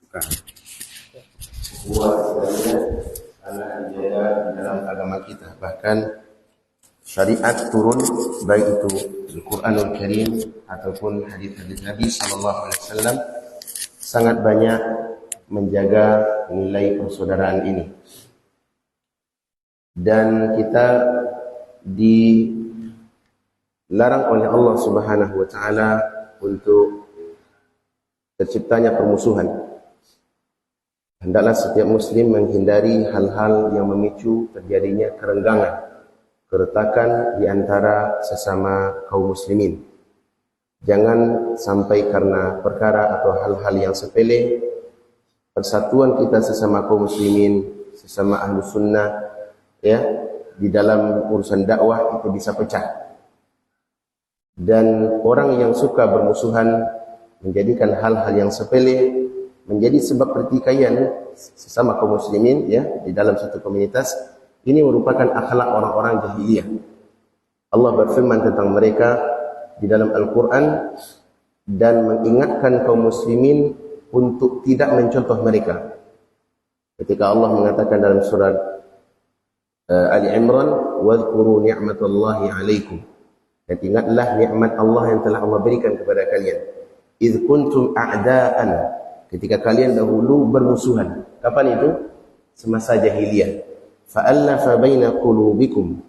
Bukan. Sebuah sebenarnya sangat dijaga di dalam agama kita. Bahkan syariat turun baik itu Al-Quranul Karim ataupun hadis-hadis Nabi SAW sangat banyak menjaga nilai persaudaraan ini. Dan kita dilarang oleh Allah Subhanahu wa taala untuk terciptanya permusuhan. Hendaklah setiap muslim menghindari hal-hal yang memicu terjadinya kerenggangan, keretakan di antara sesama kaum muslimin. Jangan sampai karena perkara atau hal-hal yang sepele persatuan kita sesama kaum muslimin, sesama ahlu sunnah, ya, di dalam urusan dakwah itu bisa pecah. Dan orang yang suka bermusuhan menjadikan hal-hal yang sepele menjadi sebab pertikaian sesama kaum muslimin, ya, di dalam satu komunitas. Ini merupakan akhlak orang-orang jahiliyah. Allah berfirman tentang mereka di dalam Al-Quran dan mengingatkan kaum muslimin untuk tidak mencontoh mereka. Ketika Allah mengatakan dalam surat Ali Imran, "Wadhkuru ni'matallahi 'alaikum." Dan ingatlah nikmat Allah yang telah Allah berikan kepada kalian. "Idz kuntum a'da'an." Ketika kalian dahulu bermusuhan. Kapan itu? Semasa jahiliyah. Fa'allafa baina qulubikum.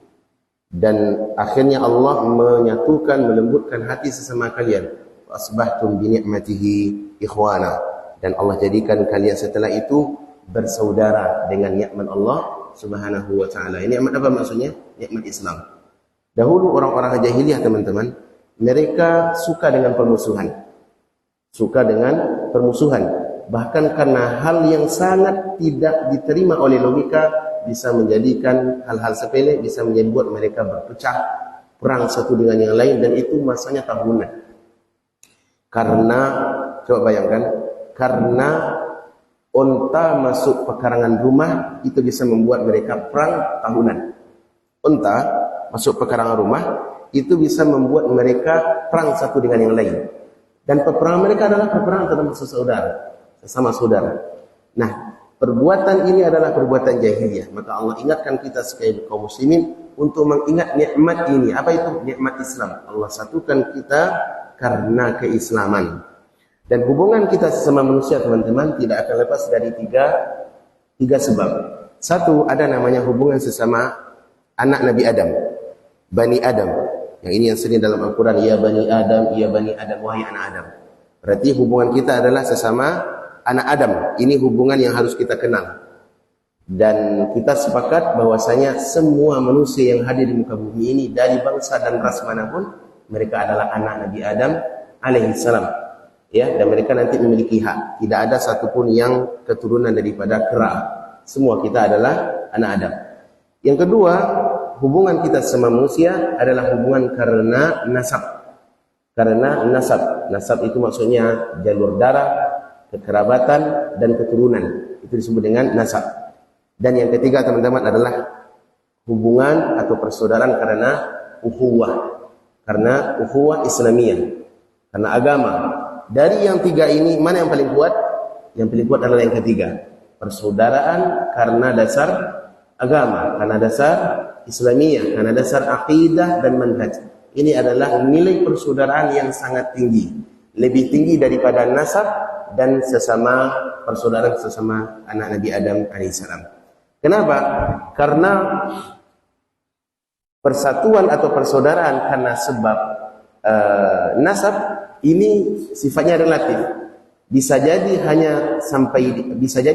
Dan akhirnya Allah menyatukan, melembutkan hati sesama kalian. Asbahtum bi ni'matihi ikhwana. Dan Allah jadikan kalian setelah itu bersaudara dengan nikmat Allah Subhanahu wa taala. Ini nikmat apa maksudnya? Nikmat Islam. Dahulu orang-orang jahiliyah, teman-teman, mereka suka dengan permusuhan. Suka dengan permusuhan. Bahkan karena hal yang sangat tidak diterima oleh logika bisa menjadikan hal-hal sepele, bisa membuat mereka berpecah, perang satu dengan yang lain, dan itu masanya tahunan. Karena, coba bayangkan, karena unta masuk pekarangan rumah, itu bisa membuat mereka perang tahunan. Unta masuk pekarangan rumah, itu bisa membuat mereka perang satu dengan yang lain. Dan peperangan mereka adalah peperangan tentang sesama saudara. Nah, perbuatan ini adalah perbuatan jahiliyah. Maka Allah ingatkan kita sebagai kaum muslimin untuk mengingat nikmat ini. Apa itu? Nikmat Islam. Allah satukan kita karena keislaman. Dan hubungan kita sesama manusia, teman-teman, tidak akan lepas dari tiga sebab. Satu, ada namanya hubungan sesama anak Nabi Adam, Bani Adam. Yang ini yang sering dalam Al-Quran, ya Bani Adam, ya Bani Adam, wahai anak Adam. Berarti hubungan kita adalah sesama anak Adam. Ini hubungan yang harus kita kenal. Dan kita sepakat bahwasanya semua manusia yang hadir di muka bumi ini, dari bangsa dan ras manapun, mereka adalah anak Nabi Adam alaihissalam. Ya, dan mereka nanti memiliki hak. Tidak ada satupun yang keturunan daripada kera. Semua kita adalah anak Adam. Yang kedua, hubungan kita sama manusia adalah hubungan karena nasab. Karena nasab. Nasab itu maksudnya jalur darah, kekerabatan, dan keturunan. Itu disebut dengan nasab. Dan yang ketiga, teman-teman, adalah hubungan atau persaudaraan karena ukhuwah. Karena ukhuwah Islamiyah. Karena agama. Dari yang tiga ini, mana yang paling kuat? Yang paling kuat adalah yang ketiga. Persaudaraan karena dasar agama, karena dasar Islamiyah, karena dasar akidah dan manhaj. Ini adalah nilai persaudaraan yang sangat tinggi. Lebih tinggi daripada nasab dan sesama persaudaraan sesama anak Nabi Adam alaihissalam. Kenapa? Karena persatuan atau persaudaraan karena sebab nasab ini sifatnya relatif. Bisa jadi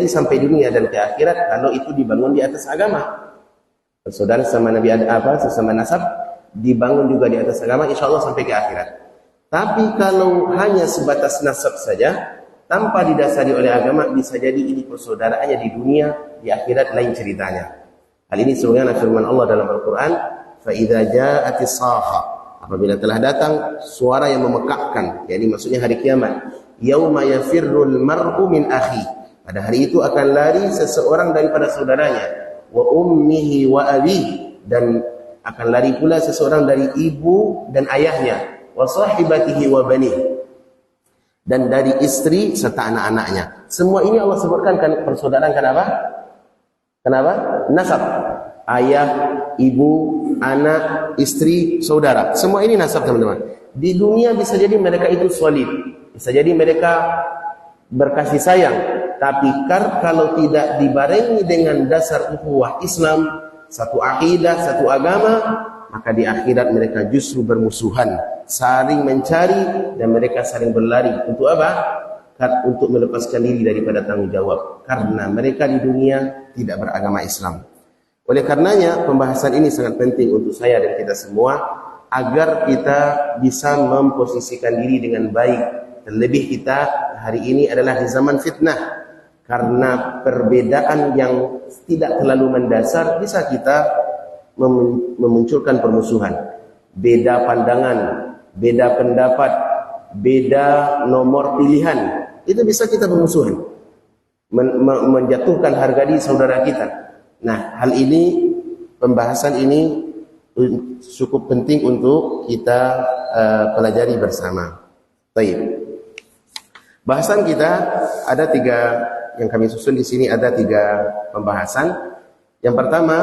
sampai dunia dan ke akhirat kalau itu dibangun di atas agama. Persaudaraan sama Nabi Adam sesama nasab dibangun juga di atas agama, insyaallah sampai ke akhirat. Tapi kalau hanya sebatas nasab saja tanpa didasari oleh agama, bisa jadi ini persaudaraannya di dunia, di akhirat lain ceritanya. Hal ini sebagaimana firman Allah dalam Al-Quran, fa idza ja'atis saakha, apabila telah datang suara yang memekakkan, yakni maksudnya hari kiamat, yauma yafirrul mar'u min akhi, pada hari itu akan lari seseorang daripada saudaranya, wa ummihi wa abihi, dan akan lari pula seseorang dari ibu dan ayahnya, wa sahibatihi wa banihi, dan dari istri serta anak-anaknya. Semua ini Allah sebutkan kan persaudaraan kenapa? Kenapa? Nasab. Ayah, ibu, anak, istri, saudara. Semua ini nasab, teman-teman. Di dunia bisa jadi mereka itu solid. Bisa jadi mereka berkasih sayang. Tapi kalau tidak dibarengi dengan dasar ukhuwah Islam, satu akidah, satu agama, maka di akhirat mereka justru bermusuhan, saling mencari dan mereka saling berlari. Untuk apa? Untuk melepaskan diri daripada tanggung jawab. Karena mereka di dunia tidak beragama Islam. Oleh karenanya pembahasan ini sangat penting untuk saya dan kita semua agar kita bisa memposisikan diri dengan baik. Terlebih kita hari ini adalah di zaman fitnah. Karena perbedaan yang tidak terlalu mendasar bisa kita memunculkan permusuhan. Beda pandangan, beda pendapat, beda nomor pilihan. Itu bisa kita bermusuhan. Menjatuhkan harga diri saudara kita. Nah, hal ini, pembahasan ini cukup penting untuk kita pelajari bersama. Baik. Bahasan kita ada 3 yang kami susun di sini, ada 3 pembahasan. Yang pertama,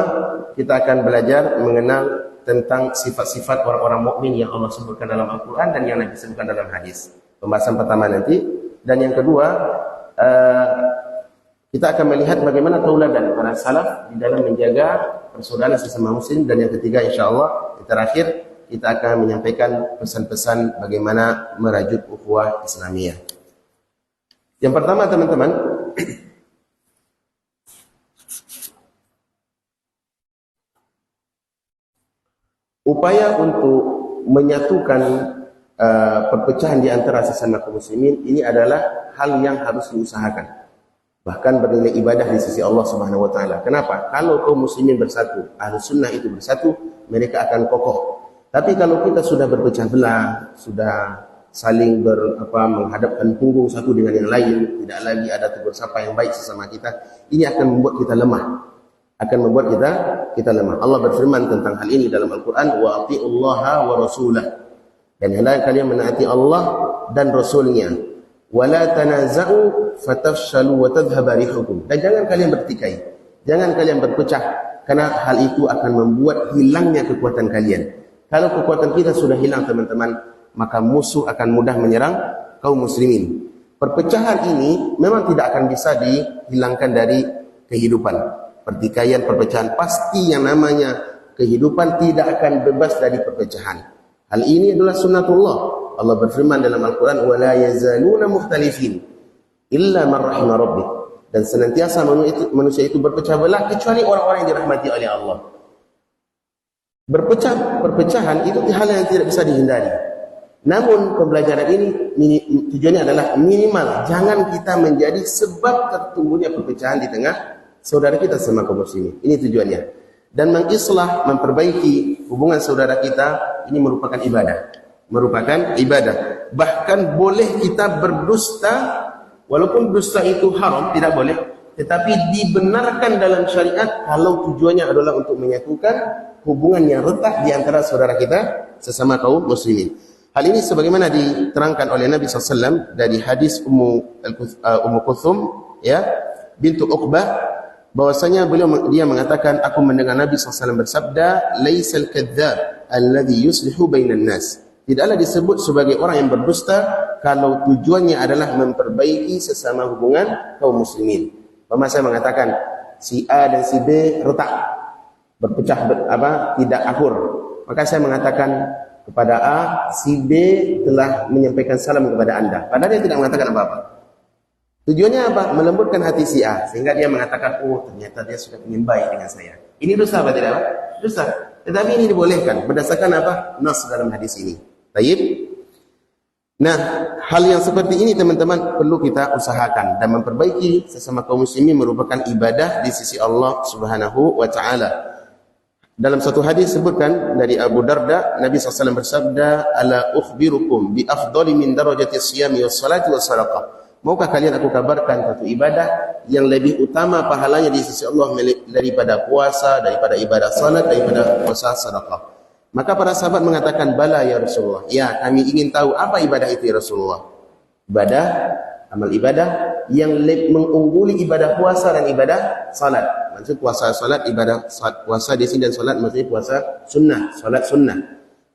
kita akan belajar mengenal tentang sifat-sifat orang-orang mukmin yang Allah sebutkan dalam Al-Quran dan yang Nabi sebutkan dalam hadis. Pembahasan pertama nanti. Dan yang kedua, kita akan melihat bagaimana tauladan para salaf di dalam menjaga persaudaraan sesama muslim. Dan yang ketiga, insyaAllah, di terakhir, kita akan menyampaikan pesan-pesan bagaimana merajut ukhuwah Islamiyah. Yang pertama, teman-teman, upaya untuk menyatukan perpecahan di antara sesama kaum muslimin ini adalah hal yang harus diusahakan. Bahkan bernilai ibadah di sisi Allah Subhanahu wa taala. Kenapa? Kalau kaum muslimin bersatu, Ahlus Sunnah itu bersatu, mereka akan kokoh. Tapi kalau kita sudah berpecah belah, sudah saling menghadapkan punggung satu dengan yang lain, tidak lagi ada tegur sapa yang baik sesama kita, ini akan membuat kita lemah. Akan membuat kita lemah. Allah berfirman tentang hal ini dalam Al-Quran, wa ati'ullaha wa rasulah. Dan hendaknya kalian menaati Allah dan Rasulnya. Wa la tanaza'u fatafshalu wa tadhhaba rihukum. Dan jangan kalian bertikai. Jangan kalian berpecah, karena hal itu akan membuat hilangnya kekuatan kalian. Kalau kekuatan kita sudah hilang, teman-teman, maka musuh akan mudah menyerang kaum muslimin. Perpecahan ini memang tidak akan bisa dihilangkan dari kehidupan. Pertikaian, perpecahan, pasti yang namanya kehidupan tidak akan bebas dari perpecahan. Hal ini adalah sunnatullah. Allah berfirman dalam Al-Quran, وَلَا يَزَالُونَ مُخْتَلِفِينَ إِلَّا مَنْ رَحِمَ رَبِّكَ. Dan senantiasa manusia itu berpecah belah kecuali orang-orang yang dirahmati oleh Allah. Perpecahan itu hal yang tidak bisa dihindari. Namun pembelajaran ini tujuannya adalah minimal jangan kita menjadi sebab tertumbuhnya perpecahan di tengah saudara kita sama kaum muslimin. Ini tujuannya. Dan mengislah, memperbaiki hubungan saudara kita ini merupakan ibadah. Merupakan ibadah. Bahkan boleh kita berdusta, walaupun dusta itu haram, tidak boleh, tetapi dibenarkan dalam syariat kalau tujuannya adalah untuk menyatukan hubungan yang retak di antara saudara kita sesama kaum muslimin. Hal ini sebagaimana diterangkan oleh Nabi SAW dari hadis Ummu Kulthum, ya, bintu Uqbah, bahwasanya dia mengatakan, aku mendengar Nabi SAW bersabda, laisal kadzdzab alladhi yuslihu bainan nas. Tidaklah disebut sebagai orang yang berdusta kalau tujuannya adalah memperbaiki sesama hubungan kaum muslimin. Saya mengatakan si A dan si B retak, berpecah tidak akur. Maka saya mengatakan kepada A, si B telah menyampaikan salam kepada Anda. Padahal dia tidak mengatakan apa-apa. Tujuannya apa? Melembutkan hati si A, sehingga dia mengatakan, oh ternyata dia sudah ingin baik dengan saya. Ini dosa apa tidak? Dosa. Tetapi ini dibolehkan berdasarkan apa? Nas dalam hadis ini. Baik. Nah, hal yang seperti ini teman-teman perlu kita usahakan, dan memperbaiki sesama kaum muslimin merupakan ibadah di sisi Allah Subhanahu wa taala. Dalam satu hadis sebutkan dari Abu Darda, Nabi SAW bersabda, ala ukhbirukum bi afdali min darajati siyami was salati was sadaqah. Maukah kalian aku kabarkan satu ibadah yang lebih utama pahalanya di sisi Allah daripada puasa, daripada ibadah salat, daripada puasa sedekah? Maka para sahabat mengatakan, bala ya Rasulullah. Ya, kami ingin tahu apa ibadah itu ya Rasulullah. ibadah, amal ibadah yang mengungguli ibadah puasa dan ibadah salat. Maksud puasa salat, ibadah puasa di sini dan salat maksudnya puasa sunnah, salat sunnah.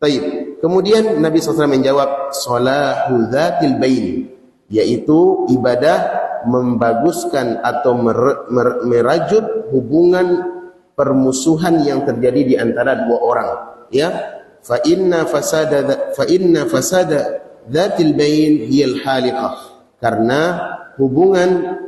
Baik. Kemudian Nabi SAW menjawab salahu dzatil bain, yaitu ibadah membaguskan atau merajut hubungan permusuhan yang terjadi di antara dua orang, ya. Fa inna fasada dzatil bain hiyal haliqah, karena hubungan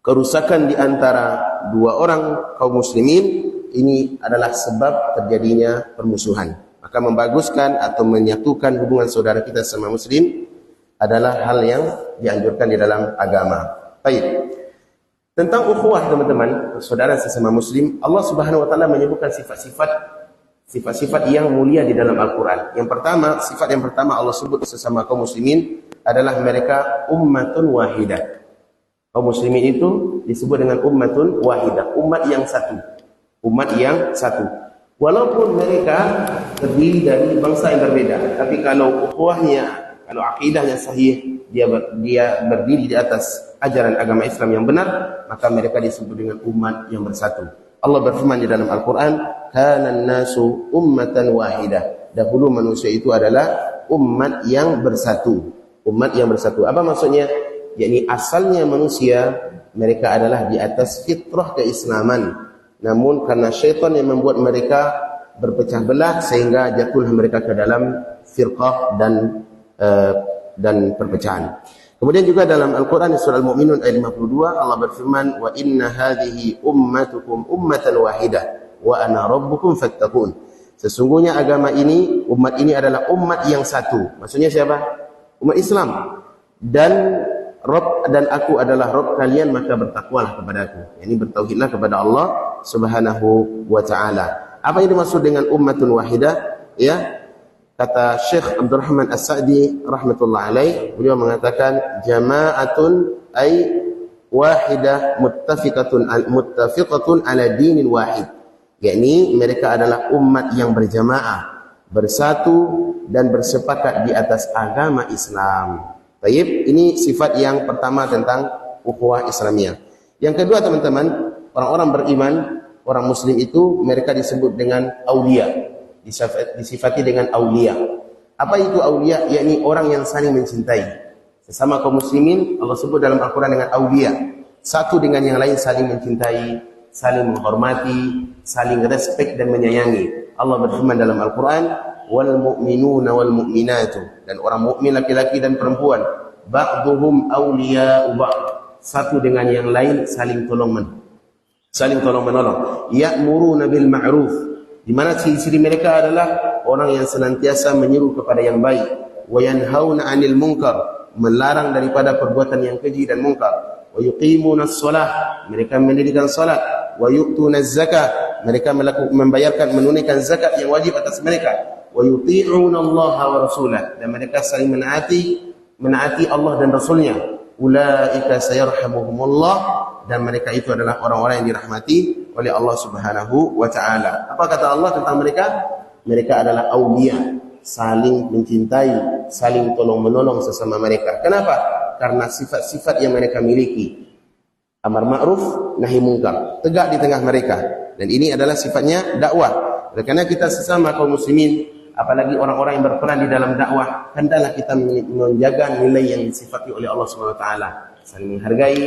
kerusakan di antara dua orang kaum muslimin ini adalah sebab terjadinya permusuhan. Maka membaguskan atau menyatukan hubungan saudara kita sama muslim adalah hal yang dianjurkan di dalam agama. Baik. Tentang ukhuwah teman-teman, saudara sesama muslim, Allah Subhanahu wa taala menyebutkan sifat-sifat yang mulia di dalam Al-Qur'an. Yang pertama, sifat yang pertama Allah sebut sesama kaum muslimin adalah mereka ummatun wahidah. Kaum muslimin itu disebut dengan ummatun wahidah, umat yang satu. Umat yang satu. Walaupun mereka terdiri dari bangsa yang berbeda, tapi kalau ukhuwahnya, kalau akidahnya sahih, dia berdiri di atas ajaran agama Islam yang benar, maka mereka disebut dengan umat yang bersatu. Allah berfirman di dalam Al-Qur'an, "Kanan nasu ummatan wahidah." Dahulu manusia itu adalah umat yang bersatu. Umat yang bersatu. Apa maksudnya? Yakni asalnya manusia mereka adalah di atas fitrah keislaman. Namun karena syaitan yang membuat mereka berpecah belah sehingga jatuhlah mereka ke dalam firqah dan perpecahan. Kemudian juga dalam Al-Quran surah Al-Mu'minun ayat 52 Allah berfirman, wa inna hadhihi ummatukum ummatan wahidah wa ana rabbukum fattaqun. Sesungguhnya agama ini, umat ini adalah umat yang satu. Maksudnya siapa? Umat Islam. Dan Rabb dan aku adalah Rabb kalian, maka bertakwalah kepada aku. Yani bertauhidlah kepada Allah Subhanahu wa taala. Apa yang dimaksud dengan ummatun wahidah? Ya. Kata Syekh Abdurrahman As-Sa'di rahmatullah alaih, beliau mengatakan jama'atun ay wahidah muttafiqatun ala dinin wahid. Yakni mereka adalah umat yang berjamaah, bersatu dan bersepakat di atas agama Islam. Baik, ini sifat yang pertama tentang ukhuwah Islamiyah. Yang kedua teman-teman, orang-orang beriman, orang muslim itu mereka disebut dengan aulia. Disifati dengan aulia. Apa itu aulia? Yakni orang yang saling mencintai. Sesama kaum muslimin Allah sebut dalam Al-Quran dengan aulia. Satu dengan yang lain saling mencintai, saling menghormati, saling respek dan menyayangi. Allah berfirman dalam Al-Quran, wal mu'minuna wal mu'minatu, dan orang mukmin laki-laki dan perempuan, ba'dhum awliya'u ba'd, satu dengan yang lain saling tolong menolong. Ya'muruna bil ma'ruf, di mana ciri-ciri mereka adalah orang yang senantiasa menyeru kepada yang baik, wa yanhauna 'anil munkar, melarang daripada perbuatan yang keji dan munkar, wa yuqimuna shalah, mereka mendirikan salat, wa yu'tuna zakah, mereka menunaikan zakat yang wajib atas mereka, wa yuti'una Allah wa rasulah, dan mereka saling menaati Allah dan Rasulnya. Ulaika sayarhamuhumullah, dan mereka itu adalah orang-orang yang dirahmati oleh Allah Subhanahu wa taala. Apa kata Allah tentang mereka? Mereka adalah aulia, saling mencintai, saling tolong-menolong sesama mereka. Kenapa? Karena sifat-sifat yang mereka miliki. Amar ma'ruf, nahi munkar, tegak di tengah mereka. Dan ini adalah sifatnya dakwah. Oleh karena kita sesama kaum muslimin, apalagi orang-orang yang berperan di dalam dakwah, hendaklah kita menjaga nilai yang disifati oleh Allah Subhanahu wa taala. Saling menghargai,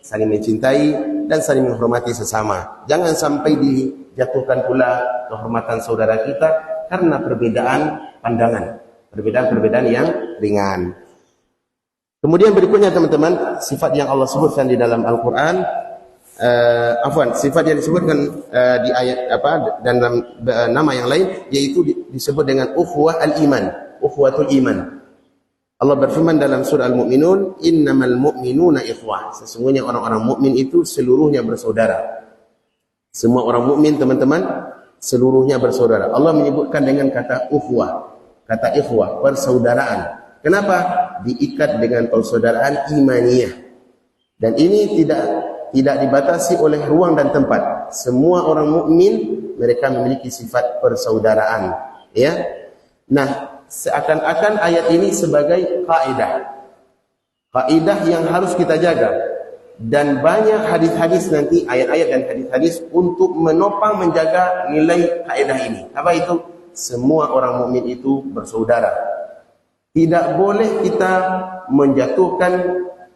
saling mencintai, dan saling menghormati sesama. Jangan sampai dijatuhkan pula kehormatan saudara kita karena perbedaan pandangan, perbedaan yang ringan. Kemudian berikutnya teman-teman, sifat yang Allah sebutkan di dalam Al-Quran, sifat yang disebutkan di ayat dan dalam nama yang lain, yaitu disebut dengan ukhuwah al-iman, ukhuwatul iman. Allah berfirman dalam surah Al-Mu'minun, innamal mu'minuna ikhwah, sesungguhnya orang-orang mukmin itu seluruhnya bersaudara. Semua orang mukmin teman-teman seluruhnya bersaudara. Allah menyebutkan dengan kata ukhuwah, kata ikhwah, persaudaraan. Kenapa? Diikat dengan persaudaraan imaniyah. Dan ini tidak dibatasi oleh ruang dan tempat. Semua orang mukmin mereka memiliki sifat persaudaraan, ya. Nah, seakan-akan ayat ini sebagai kaidah. Faedah yang harus kita jaga. Dan banyak hadis-hadis nanti, ayat-ayat dan hadis-hadis untuk menopang menjaga nilai kaedah ini. Apa itu? Semua orang mukmin itu bersaudara. Tidak boleh kita menjatuhkan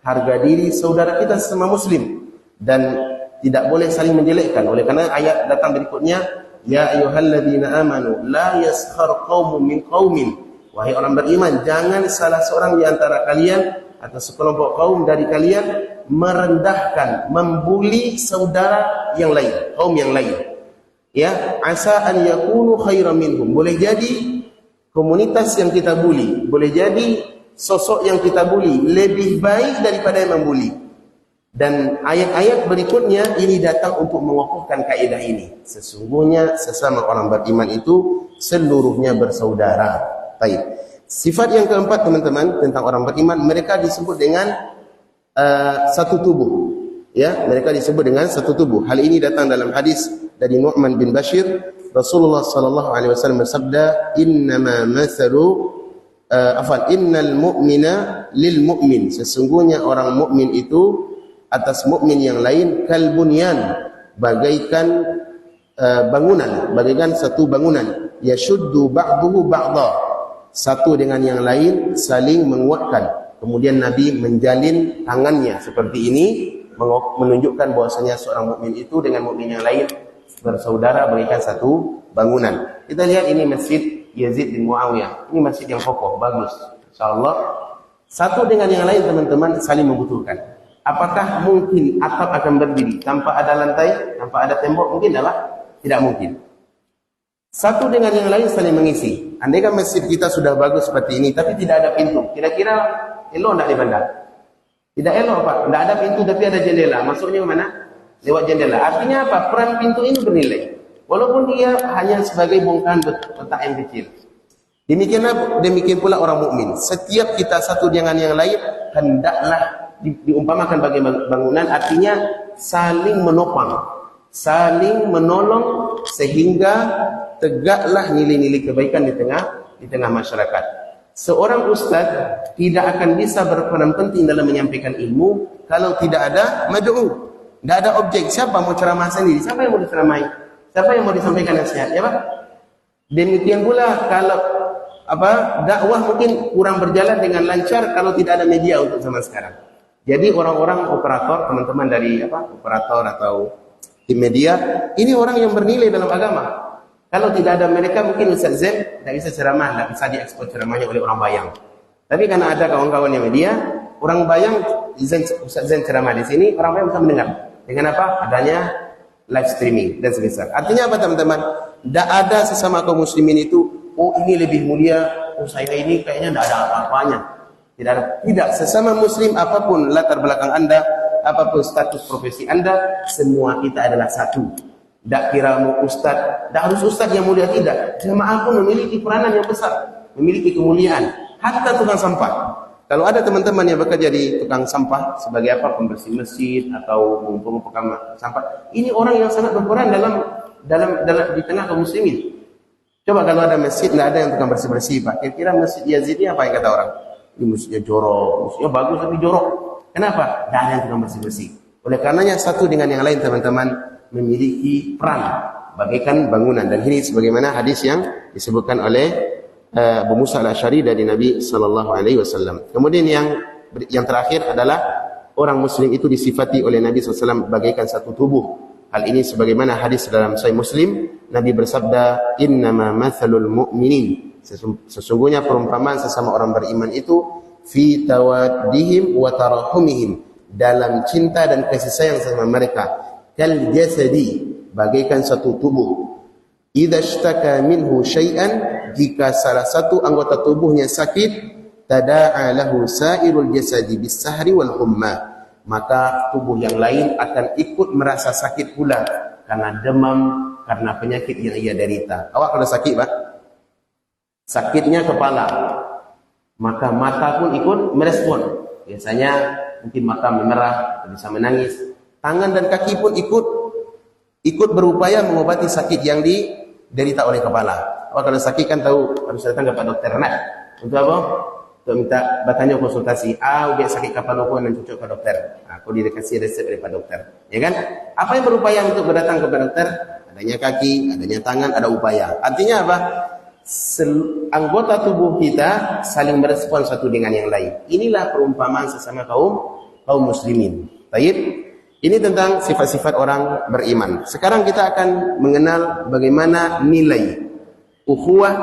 harga diri saudara kita sesama muslim. Dan tidak boleh saling menjelekkan. Oleh karena ayat datang berikutnya, ya ayyuhalladzina amanu la yaskhar qaumun min qaumin. Wahai orang beriman, jangan salah seorang di antara kalian atau sekelompok kaum dari kalian merendahkan, membuli saudara yang lain, kaum yang lain. Ya, asa an yakunu khairan minhum. Boleh jadi komunitas yang kita bully, boleh jadi sosok yang kita bully lebih baik daripada yang membuli. Dan ayat-ayat berikutnya ini datang untuk mengokohkan kaidah ini. Sesungguhnya sesama orang beriman itu seluruhnya bersaudara. Baik. Sifat yang keempat teman-teman tentang orang beriman, mereka disebut dengan satu tubuh. Ya, mereka disebut dengan satu tubuh. Hal ini datang dalam hadis dari Nu'man bin Bashir. Rasulullah sallallahu alaihi wasallam bersabda, "Innama mathalu innal mu'mina lil mu'min." Sesungguhnya orang mukmin itu atas mukmin yang lain kal bunyan, bagaikan bangunan, bagaikan satu bangunan. Yashuddu ba'duhu ba'dha. Satu dengan yang lain saling menguatkan. Kemudian Nabi menjalin tangannya seperti ini, menunjukkan bahwasanya seorang mukmin itu dengan mukmin yang lain bersaudara bagaikan satu bangunan. Kita lihat ini Masjid Yazid bin Muawiyah. Ini masjid yang kokoh, bagus. Insyaallah satu dengan yang lain teman-teman saling membutuhkan. Apakah mungkin atap akan berdiri tanpa ada lantai, tanpa ada tembok? Mungkin tidak mungkin. Satu dengan yang lain saling mengisi. Andaikan masjid kita sudah bagus seperti ini, tapi tidak ada pintu, kira-kira elok tidak dipandang? Tidak elok Pak, tidak ada pintu tapi ada jendela. Masuknya ke mana? Lewat jendela. Artinya apa? Peran pintu ini bernilai. Walaupun dia hanya sebagai bongkahan petak yang kecil. Demikian pula orang mukmin. Setiap kita satu dengan yang lain hendaklah diumpamakan bagi bangunan, artinya saling menopang, saling menolong sehingga tegaklah nilai-nilai kebaikan di tengah masyarakat. Seorang ustaz tidak akan bisa berperan penting dalam menyampaikan ilmu kalau tidak ada mad'u, tidak ada objek. Siapa mau ceramah sendiri? Siapa yang mau diceramahi? Siapa yang mau disampaikan nasihat? Ya Pak. Demikian pula kalau dakwah mungkin kurang berjalan dengan lancar kalau tidak ada media untuk zaman sekarang. Jadi orang-orang operator, teman-teman dari operator atau tim media, ini orang yang bernilai dalam agama. Kalau tidak ada mereka, mungkin Ustaz Zain tidak bisa ceramah, tidak bisa diekspor ceramahnya oleh orang Bayang. Tapi karena ada kawan-kawan yang media, orang Bayang, Ustaz Zain ceramah di sini, orang Bayang bisa mendengar. Dengan apa? Adanya live streaming dan sebagainya. Artinya apa teman-teman? Tidak ada sesama kaum muslimin itu, oh ini lebih mulia, oh saya ini kayaknya tidak ada apa-apanya. Tidak, sesama muslim apapun latar belakang Anda, apapun status profesi Anda, semua kita adalah satu. Tak kira mau ustaz, tak harus ustaz yang mulia, tidak. Jemaah pun memiliki peranan yang besar, memiliki kemuliaan. Hatta tukang sampah. Kalau ada teman-teman yang bekerja di tukang sampah sebagai pembersih masjid atau pengumpul sampah, ini orang yang sangat berperan dalam di tengah kaum muslimin. Coba kalau ada masjid tidak ada yang tukang bersih-bersih, Pak. Kira-kira Masjid Yazid ini apa yang kata orang? Ini masjidnya jorok, masjidnya bagus tapi jorok. Kenapa? Tidak ada yang tukang bersih-bersih. Oleh karenanya satu dengan yang lain teman-teman memiliki peran bagaikan bangunan, dan ini sebagaimana hadis yang disebutkan oleh Abu Musa al-Asy'ari dari Nabi sallallahu alaihi wasallam. Kemudian yang terakhir adalah orang muslim itu disifati oleh Nabi sallallahu alaihi wasallam bagaikan satu tubuh. Hal ini sebagaimana hadis dalam Sahih Muslim, Nabi bersabda, "Innama mathalul mu'minin." Sesungguhnya perumpamaan sesama orang beriman itu fi tawaddihim wa tarahumihim, dalam cinta dan kasih sayang sama mereka. Kal jasadi, bagaikan satu tubuh. Idza ishtaka minhu syai'an, jika salah satu anggota tubuhnya sakit, tada'a lahu sa'irul jasadi bis-sahri wal humma, maka tubuh yang lain akan ikut merasa sakit pula karena demam, karena penyakit yang ia derita. Awak kalau sakit, Pak, sakitnya kepala, maka mata pun ikut merespon. Biasanya mungkin mata memerah, bisa menangis. Tangan dan kaki pun ikut berupaya mengobati sakit yang diderita oleh kepala. Kalau sakit kan tahu harus datang kepada dokter. Nah, untuk apa? untuk minta bertanya konsultasi. Udah sakit kapal aku dan cucuk ke dokter. Aku dikasih resep daripada dokter. Ya kan? Apa yang berupaya untuk berdatang kepada dokter? Adanya kaki, adanya tangan, ada upaya. Artinya apa? Anggota tubuh kita saling berespon satu dengan yang lain. Inilah perumpamaan sesama kaum muslimin. Baik. Ini tentang sifat-sifat orang beriman. Sekarang kita akan mengenal bagaimana nilai ukhuwah,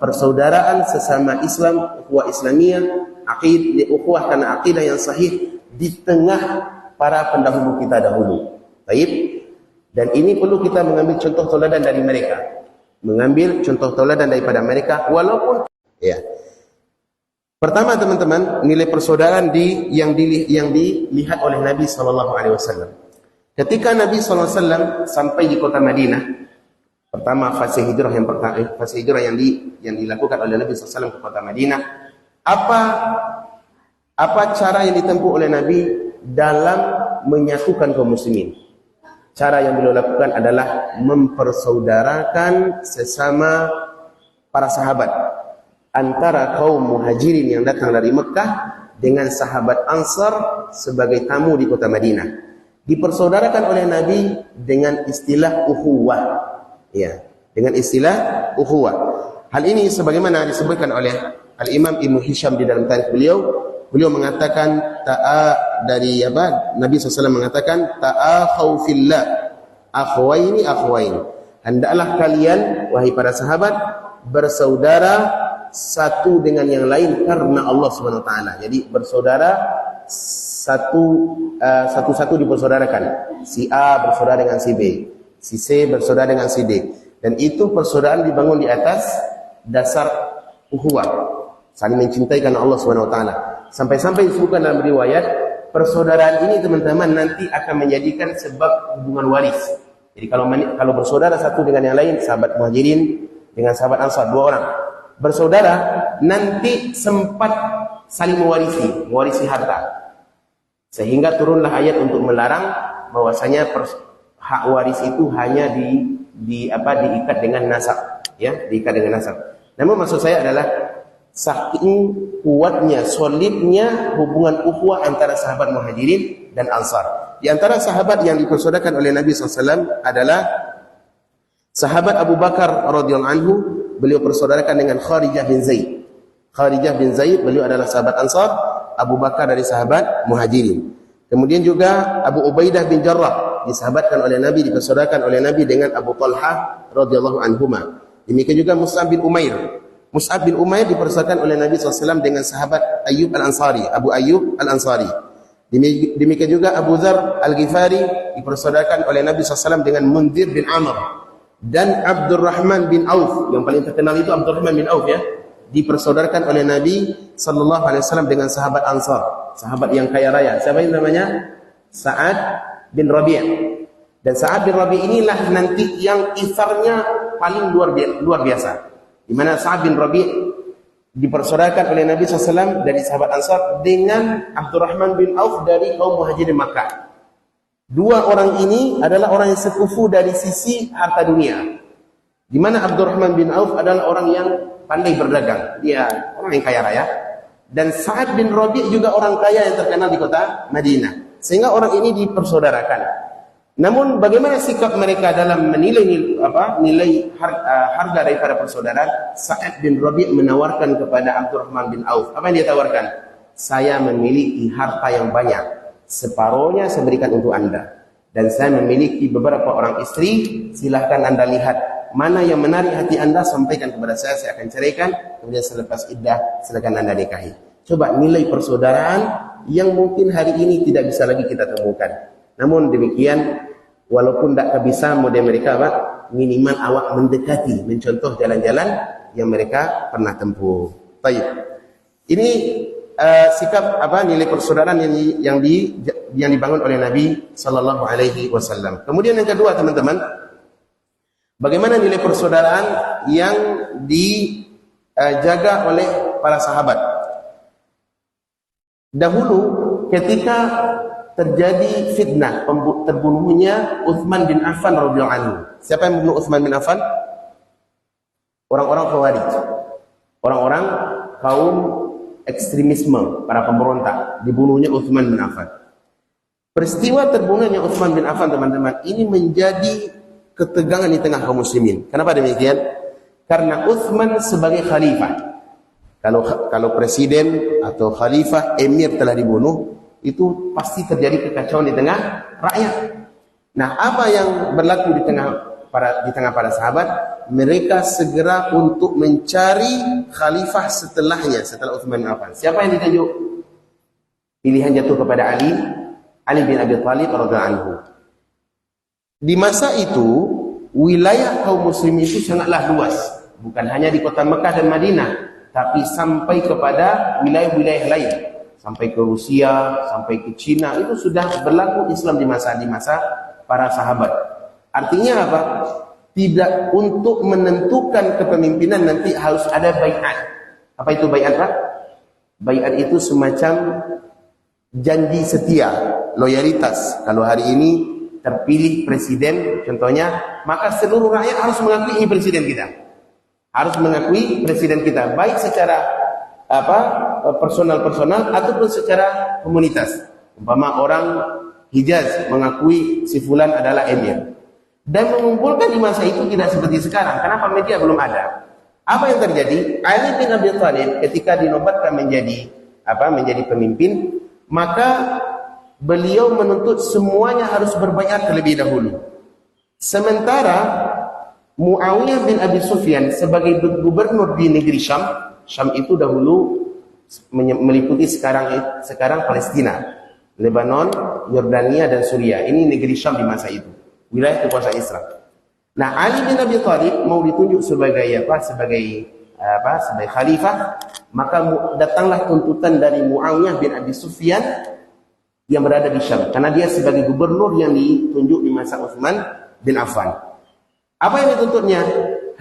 persaudaraan sesama Islam, ukhuwah Islamiyah, ukhuwah karena akidah yang sahih di tengah para pendahulu kita dahulu. Baik. Dan ini perlu kita mengambil contoh teladan dari mereka. Mengambil contoh teladan daripada mereka walaupun ya. Pertama teman-teman, nilai persaudaraan yang dilihat oleh Nabi SAW. Ketika Nabi SAW sampai di kota Madinah, pertama fase hijrah yang dilakukan oleh Nabi SAW ke kota Madinah, apa cara yang ditempuh oleh Nabi dalam menyatukan kaum muslimin? Cara yang beliau lakukan adalah mempersaudarakan sesama para sahabat. Antara kaum muhajirin yang datang dari Mekah dengan sahabat Ansar sebagai tamu di kota Madinah. Dipersaudarakan oleh Nabi dengan istilah ukhuwah. Ya, dengan istilah ukhuwah. Hal ini sebagaimana disebutkan oleh Al-Imam Ibnu Hisham di dalam tarikh beliau mengatakan Nabi SAW mengatakan ta'akhaw fillah akhwaini. Hendaklah kalian wahai para sahabat bersaudara satu dengan yang lain karena Allah Subhanahu wa taala. Jadi bersaudara satu-satu dipersaudarakan. Si A bersaudara dengan si B, si C bersaudara dengan si D. Dan itu persaudaraan dibangun di atas dasar ukhuwah, saling mencintai karena Allah Subhanahu wa taala. Sampai-sampai disebutkan dalam riwayat, persaudaraan ini teman-teman nanti akan menjadikan sebab hubungan waris. Jadi kalau bersaudara satu dengan yang lain, sahabat Muhajirin dengan sahabat Ansar, dua orang bersaudara, nanti sempat saling mewarisi harta. Sehingga turunlah ayat untuk melarang bahwasanya hak waris itu hanya diikat dengan nasab, ya, diikat dengan nasab. Namun maksud saya adalah saking kuatnya, solidnya hubungan ukhuwah antara sahabat Muhajirin dan Ansar. Di antara sahabat yang dipersaudarakan oleh Nabi SAW adalah sahabat Abu Bakar radhiyallahu anhu. Beliau persaudarakan dengan Kharijah bin Zaid. Kharijah bin Zaid, beliau adalah sahabat Ansar. Abu Bakar dari sahabat Muhajirin. Kemudian juga Abu Ubaidah bin Jarrah disahabatkan oleh Nabi, dipersaudarakan oleh Nabi dengan Abu Talha radhiyallahu anhuma. Demikian juga Mus'ab bin Umair. Mus'ab bin Umair dipersaudarakan oleh Nabi SAW dengan sahabat Ayyub al-Ansari, Abu Ayyub al-Ansari. Demikian juga Abu Dzar al-Ghifari dipersaudarakan oleh Nabi SAW dengan Mundhir bin Amr. Dan Abdurrahman bin Auf, yang paling terkenal itu Abdurrahman bin Auf, ya, dipersaudarakan oleh Nabi SAW dengan sahabat Ansar, sahabat yang kaya raya. Siapa yang namanya? Sa'ad bin Rabi'. Dan Sa'ad bin Rabi' inilah nanti yang isarnya paling luar biasa. Di mana Sa'ad bin Rabi' dipersaudarakan oleh Nabi SAW dari sahabat Ansar dengan Abdurrahman bin Auf dari kaum Muhajirin Makkah. Dua orang ini adalah orang yang sekufu dari sisi harta dunia. Di mana Abdurrahman bin Auf adalah orang yang pandai berdagang. Dia orang yang kaya raya. Dan Sa'ad bin Rabi' juga orang kaya yang terkenal di kota Madinah. Sehingga orang ini dipersaudarakan. Namun bagaimana sikap mereka dalam menilai harga daripada persaudaraan? Sa'ad bin Rabi' menawarkan kepada Abdurrahman bin Auf. Apa yang dia tawarkan? Saya memiliki harta yang banyak. Separuhnya saya berikan untuk anda. Dan saya memiliki beberapa orang istri. Silahkan anda lihat mana yang menarik hati anda, sampaikan kepada saya akan ceraikan. Kemudian selepas iddah silakan anda nikahi. Coba nilai persaudaraan yang mungkin hari ini tidak bisa lagi kita temukan. Namun demikian, walaupun tidak bisa model mereka, minimal awak mendekati, mencontoh jalan-jalan yang mereka pernah tempuh. Baik. Ini sikap nilai persaudaraan yang dibangun oleh Nabi sallallahu alaihi wasallam. Kemudian yang kedua, teman-teman, bagaimana nilai persaudaraan yang dijaga oleh para sahabat. Dahulu ketika terjadi fitnah terbunuhnya Utsman bin Affan radhiyallahu anhu. Siapa yang membunuh Utsman bin Affan? Orang-orang Khawarij. Orang-orang kaum ekstremisme para pemberontak, dibunuhnya Utsman bin Affan. Peristiwa terbunuhnya Utsman bin Affan, teman-teman, ini menjadi ketegangan di tengah kaum muslimin. Kenapa demikian? Karena Utsman sebagai khalifah. Kalau presiden atau khalifah, emir telah dibunuh, itu pasti terjadi kekacauan di tengah rakyat. Nah, apa yang berlaku di tengah para sahabat? Mereka segera untuk mencari khalifah setelahnya, setelah Utsman bin Affan. Siapa yang ditunjuk? Pilihan jatuh kepada Ali bin Abi Thalib radhiyallahu anhu. Di masa itu, wilayah kaum muslimin itu sangatlah luas. Bukan hanya di kota Mekah dan Madinah, tapi sampai kepada wilayah-wilayah lain. Sampai ke Rusia, sampai ke Cina, itu sudah berlaku Islam di masa para sahabat. Artinya apa? Tidak, untuk menentukan kepemimpinan nanti harus ada baiat. Apa itu baiat, Pak? Baiat itu semacam janji setia, loyalitas. Kalau hari ini terpilih presiden contohnya, maka seluruh rakyat harus mengakui presiden kita. Harus mengakui presiden kita, baik secara personal ataupun secara komunitas. Umpama orang Hijaz mengakui si fulan adalah emir. Dan mengumpulkan di masa itu tidak seperti sekarang. Kenapa? Media belum ada. Apa yang terjadi? Ali bin Abi Thalib ketika dinobatkan menjadi pemimpin, maka beliau menuntut semuanya harus berbaiat terlebih dahulu. Sementara Muawiyah bin Abi Sufyan sebagai gubernur di negeri Syam itu dahulu meliputi sekarang Palestina, Lebanon, Yordania dan Suria. Ini negeri Syam di masa itu, wilayah kekuasaan Islam. Nah, Ali bin Abi Thalib mau ditunjuk sebagai khalifah, maka datanglah tuntutan dari Muawiyah bin Abi Sufyan yang berada di Syam, karena dia sebagai gubernur yang ditunjuk di masa Utsman bin Affan. Apa yang dituntutnya?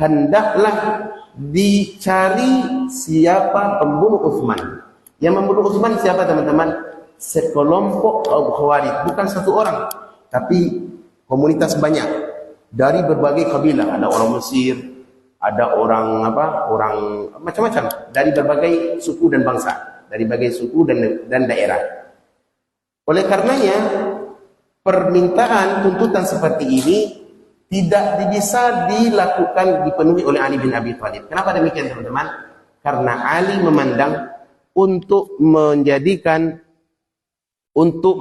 Hendaklah dicari siapa pembunuh Utsman. Yang membunuh Utsman siapa, teman-teman? Sekelompok kaum Khawarij, bukan satu orang, tapi komunitas banyak dari berbagai kabilah. Ada orang Mesir, ada orang macam-macam, dari berbagai suku dan bangsa, dari berbagai suku dan daerah. Oleh karenanya, permintaan tuntutan seperti ini tidak bisa dipenuhi oleh Ali bin Abi Thalib. Kenapa demikian, teman-teman? Karena Ali memandang untuk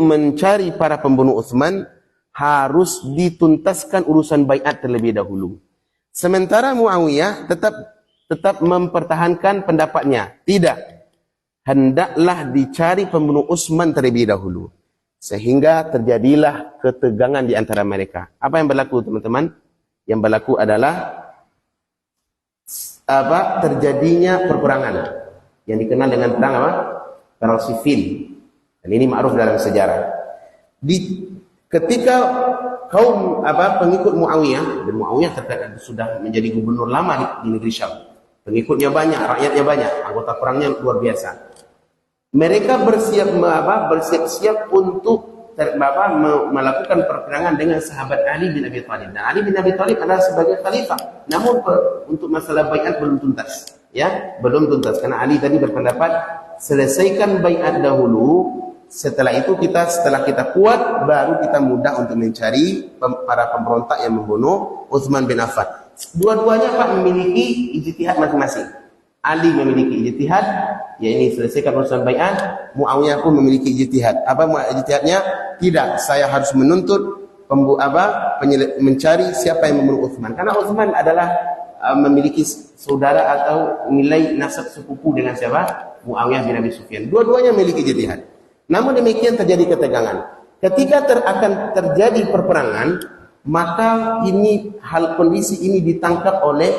mencari para pembunuh Utsman harus dituntaskan urusan baiat terlebih dahulu. Sementara Muawiyah tetap mempertahankan pendapatnya. Tidak. Hendaklah dicari pembunuh Utsman terlebih dahulu. Sehingga terjadilah ketegangan di antara mereka. Apa yang berlaku, teman-teman? Yang berlaku adalah terjadinya perperangan yang dikenal dengan perang Siffin. Dan ini ma'ruf dalam sejarah. Ketika kaum pengikut Muawiyah, dan Muawiyah sudah menjadi gubernur lama di negeri Syam. Pengikutnya banyak, rakyatnya banyak, anggota perangnya luar biasa. Mereka bersiap-siap untuk melakukan perperangan dengan sahabat Ali bin Abi Thalib. Dan Ali bin Abi Thalib adalah sebagai khalifah. Namun untuk masalah baiat belum tuntas. Ya, belum tuntas. Karena Ali tadi berpendapat selesaikan baiat dahulu. Setelah kita kuat, baru kita mudah untuk mencari para pemberontak yang membunuh Utsman bin Affan. Dua-duanya memiliki ijtihad masing-masing. Ali memiliki ijtihad, yaitu selesaikan urusan baiat. Muawiyah pun memiliki ijtihad. Apa ijtihadnya? Tidak, saya harus menuntut mencari siapa yang membunuh Utsman. Karena Utsman adalah memiliki saudara atau nilai nasab sepupu dengan siapa? Muawiyah bin Abi Sufyan. Dua-duanya memiliki ijtihad. Namun demikian terjadi ketegangan. Ketika akan terjadi perperangan, maka kondisi ini ditangkap oleh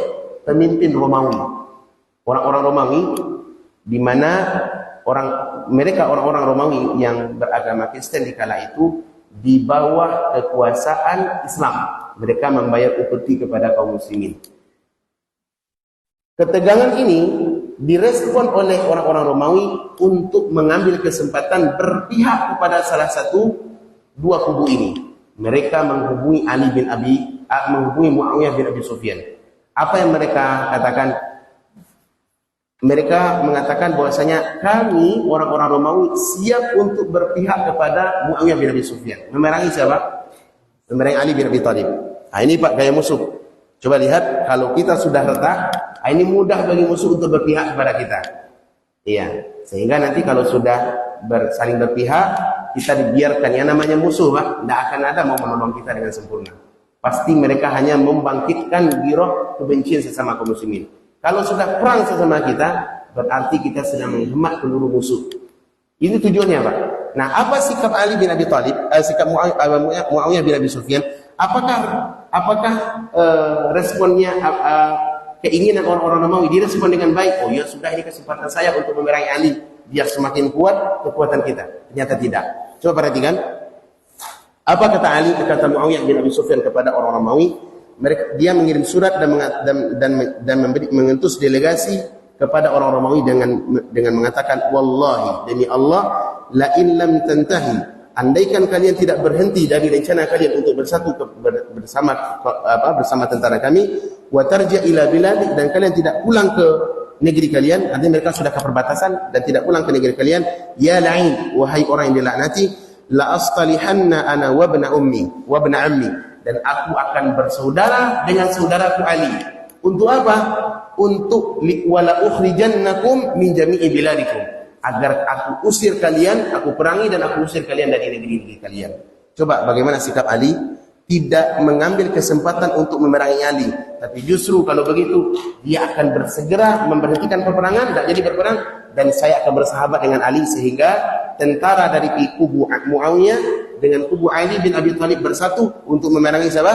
pemimpin Romawi. Orang-orang Romawi, di mana orang-orang Romawi yang beragama Kristen di kala itu di bawah kekuasaan Islam. Mereka membayar upeti kepada kaum muslimin. Ketegangan ini direspon oleh orang-orang Romawi untuk mengambil kesempatan berpihak kepada salah satu dua kubu ini. Mereka menghubungi Muawiyah bin Abi Sufyan. Apa yang mereka katakan? mereka mengatakan bahwasanya kami orang-orang Romawi siap untuk berpihak kepada Muawiyah bin Abi Sufyan. Memerangi siapa? Memerangi Ali bin Abi Thalib. Nah, ini Pak gaya musuh. Coba lihat, kalau kita sudah retak, ini mudah bagi musuh untuk berpihak kepada kita. Iya, sehingga nanti kalau sudah saling berpihak, kita dibiarkan. Yang namanya musuh, Pak, tidak akan ada mau menolong kita dengan sempurna. Pasti mereka hanya membangkitkan giroh kebencian sesama kaum muslimin. Kalau sudah perang sesama kita, berarti kita sedang menghemat peluru musuh. Ini tujuannya, Pak. Nah, apa sikap Ali bin Abi Thalib, sikap Muawiyah bin Abi Sufyan? Apakah responnya, keinginan orang-orang Romawi direspon dengan baik? Oh ya sudah, ini kesempatan saya untuk memerangi Ali, biar semakin kuat kekuatan kita. Ternyata tidak. Coba perhatikan. Apa kata Ali, kata Muawiyah bin Abi Sufyan kepada orang Romawi? Dia mengirim surat dan mengutus delegasi kepada orang Romawi dengan mengatakan, wallahi, demi Allah, la in lam tantahi, andaikan kalian tidak berhenti dari rencana kalian untuk bersatu bersama tentara kami, wa tarja ila bilad, dan kalian tidak pulang ke negeri kalian, artinya mereka sudah ke perbatasan dan tidak pulang ke negeri kalian, ya la'in, wahai orang yang dilaknati, la astalihanna ana wa ibn ummi wa ibn ammi, dan aku akan bersaudara dengan saudaraku Ali. Untuk apa? Untuk wala ukhrijannakum min jami'i biladikum, agar aku usir kalian, aku perangi dan aku usir kalian dari negeri-negeri kalian. Coba bagaimana sikap Ali? Tidak mengambil kesempatan untuk memerangi Ali, tapi justru kalau begitu dia akan bersegera memberhentikan peperangan, tidak jadi berperang, dan saya akan bersahabat dengan Ali, sehingga tentara dari kubu Muawiyah dengan kubu Ali bin Abi Thalib bersatu untuk memerangi siapa?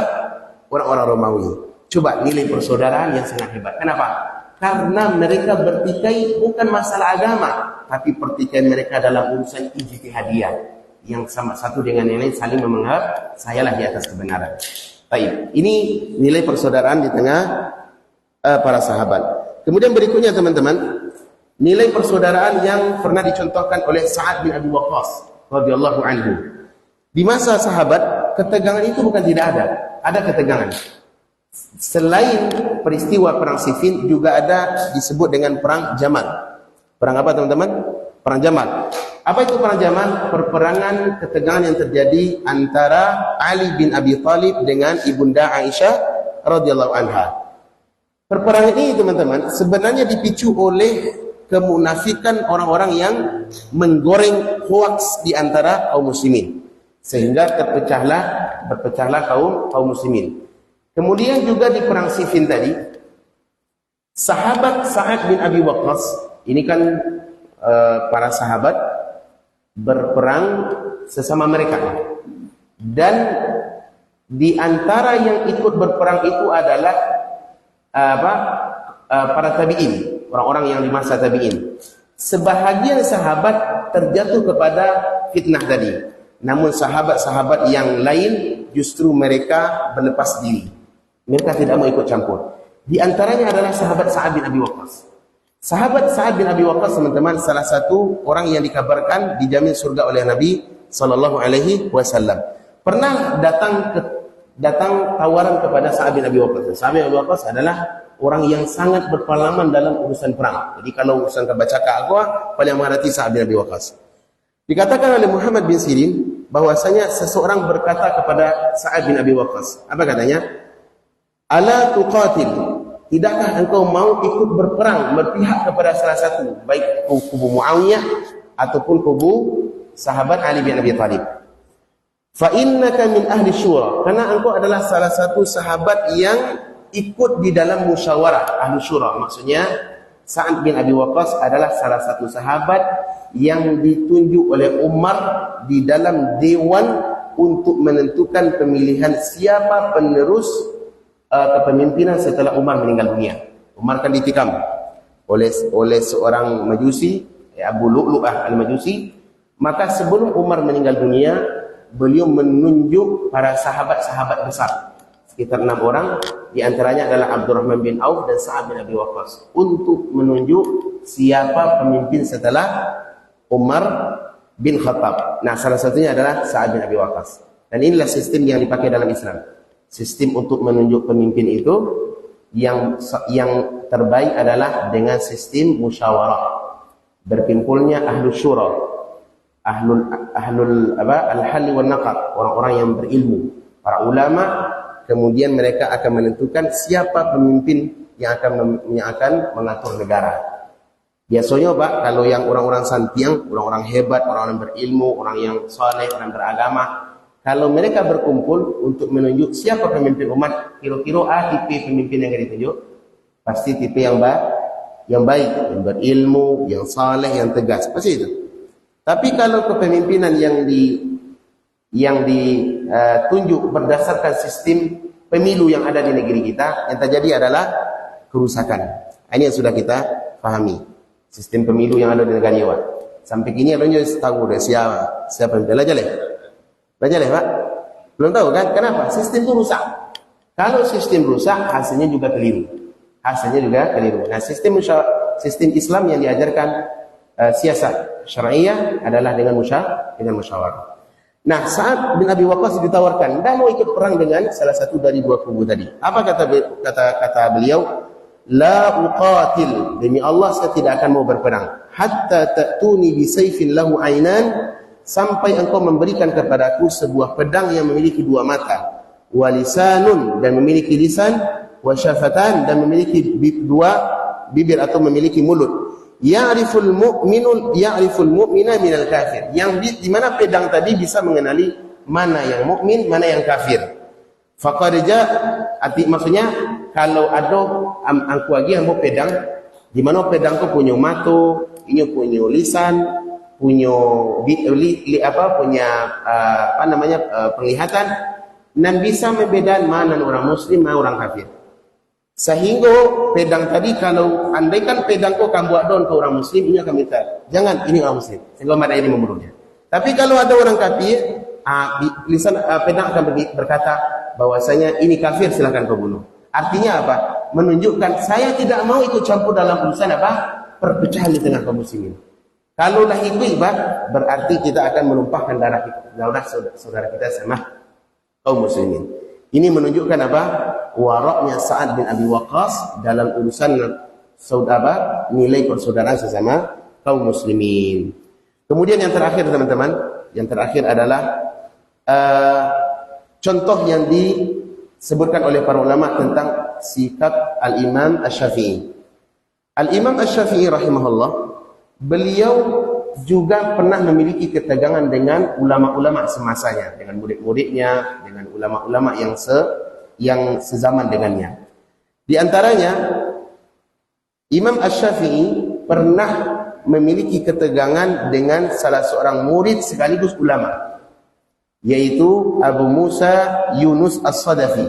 Orang-orang Romawi. Coba nilai persaudaraan yang sangat hebat. Kenapa? Karena mereka bertikai bukan masalah agama, tapi pertikaian mereka dalam urusan ijtihadiyah, yang sama satu dengan yang lain saling menganggap sayalah di atas kebenaran. Baik, ini nilai persaudaraan di tengah para sahabat. Kemudian berikutnya teman-teman, nilai persaudaraan yang pernah dicontohkan oleh Sa'ad bin Abi Waqqas radhiyallahu anhu. Di masa sahabat, ketegangan itu bukan tidak ada. Ada ketegangan. Selain peristiwa perang Siffin, juga ada disebut dengan perang Jamal. Perang apa teman-teman? Perang Jamal. Apa itu perang Jamal? Perperangan ketegangan yang terjadi antara Ali bin Abi Thalib dengan ibunda Aisyah radhiyallahu anha. Perperangan ini teman-teman sebenarnya dipicu oleh kemunafikan orang-orang yang menggoreng hoaks di antara kaum muslimin, sehingga berpecahlah kaum muslimin. Kemudian juga di perang Siffin tadi, sahabat Sa'ad bin Abi Waqqas, ini kan para sahabat berperang sesama mereka, dan di antara yang ikut berperang itu adalah para tabi'in, orang-orang yang di masa tabi'in. Sebahagian sahabat terjatuh kepada fitnah tadi, namun sahabat-sahabat yang lain justru mereka berlepas diri, mereka tidak mau ikut campur. Di antaranya adalah sahabat Sa'ad bin Abi Waqqas. Sahabat Sa'ad bin Abi Waqqas teman-teman salah satu orang yang dikabarkan dijamin surga oleh Nabi sallallahu alaihi wasallam. Pernah datang tawaran kepada Sa'ad bin Abi Waqqas. Sa'ad bin Abi Waqqas adalah orang yang sangat berpengalaman dalam urusan perang. Jadi kalau urusan kebaca Ka'bah paling menghadapi Sa'ad bin Abi Waqqas. Dikatakan oleh Muhammad bin Sirin bahwasanya seseorang berkata kepada Sa'ad bin Abi Waqqas. Apa katanya? Ala tuqatil, tidakkah engkau mau ikut berperang, berpihak kepada salah satu, baik kubu Muawiyah ataupun kubu sahabat Ali bin Abi Thalib? Fa innaka min ahli syura, karena engkau adalah salah satu sahabat yang ikut di dalam musyawarah ahli syura. Maksudnya Sa'ad bin Abi Waqqas adalah salah satu sahabat yang ditunjuk oleh Umar di dalam dewan untuk menentukan pemilihan siapa penerus kepemimpinan setelah Umar meninggal dunia. Umar kan ditikam oleh seorang Majusi, Abu Lu'lu'ah al-Majusi. Maka sebelum Umar meninggal dunia, beliau menunjuk para sahabat-sahabat besar, sekitar 6 orang, di antaranya adalah Abdurrahman bin Auf dan Sa'ad bin Abi Waqqas, untuk menunjuk siapa pemimpin setelah Umar bin Khattab. Nah, salah satunya adalah Sa'ad bin Abi Waqqas. Dan inilah sistem yang dipakai dalam Islam. Sistem untuk menunjuk pemimpin itu yang terbaik adalah dengan sistem musyawarah. Berkumpulnya ahlul syura, ahlul al-hal wal naqd, orang-orang yang berilmu, para ulama, kemudian mereka akan menentukan siapa pemimpin yang akan mengatur negara. Biasanya Pak, kalau yang orang-orang santiang, orang-orang hebat, orang-orang berilmu, orang yang saleh, orang beragama, kalau mereka berkumpul untuk menunjuk siapa pemimpin umat, kira-kira tipe pemimpin yang ditunjuk, pasti tipe yang baik, yang berilmu, yang saleh, yang tegas, pasti itu. Tapi kalau kepemimpinan yang ditunjuk berdasarkan sistem pemilu yang ada di negeri kita, yang terjadi adalah kerusakan. Ini yang sudah kita pahami. Sistem pemilu yang ada di negara Jawa. Sampai kini orang juga tahu siapa pemimpin. Belajar Pak? Belum tahu kan? Kenapa? Sistem itu rusak. Kalau sistem rusak, hasilnya juga keliru. Nah, sistem Islam yang diajarkan siasat syariah adalah dengan musyawarah. Nah, Sa'ad bin Abi Waqqas ditawarkan, "Dah mau ikut perang dengan salah satu dari dua kubu tadi." Apa kata beliau? "La uqatil, demi Allah saya tidak akan mau berperang, hatta ta'tuni bi sayfin lahu ainan, sampai engkau memberikan kepadaku sebuah pedang yang memiliki dua mata, wa lisanun, dan memiliki lisan, wa syafatan, dan memiliki dua bibir atau memiliki mulut. Ya'riful mu'mina minal kafir." Yang di mana pedang tadi bisa mengenali mana yang mukmin, mana yang kafir. Faqad maksudnya kalau ada angku lagi yang mau pedang, di mana pedang tu punya mata, ini punya lisan, punya penglihatan, dan bisa membedakan mana orang muslim, mana orang kafir. Sehingga pedang tadi, kalau andaikan pedang kau kamu buat don ke orang muslim, ini akan minta, jangan, ini orang muslim, sehingga mana ini membunuhnya. Tapi kalau ada orang kafir, pedang akan berkata bahwasanya ini kafir, silakan kau bunuh. Artinya apa? Menunjukkan saya tidak mau ikut campur dalam urusan perpecahan di tengah kaum muslimin. Kalau dah ikut berarti kita akan menumpahkan darah saudara kita sama kaum muslimin. Ini menunjukkan waraknya Sa'ad bin Abi Waqqas dalam urusan nilai persaudaraan sesama kaum muslimin. Kemudian yang terakhir teman-teman, adalah contoh yang disebutkan oleh para ulama tentang sikap Al-Imam Asy-Syafi'i. Al-Imam Asy-Syafi'i rahimahullah, beliau juga pernah memiliki ketegangan dengan ulama-ulama semasanya, dengan murid-muridnya, dengan ulama-ulama yang sezaman dengannya. Di antaranya, Imam Asy-Syafi'i pernah memiliki ketegangan dengan salah seorang murid sekaligus ulama, yaitu Abu Musa Yunus As-Sadafi.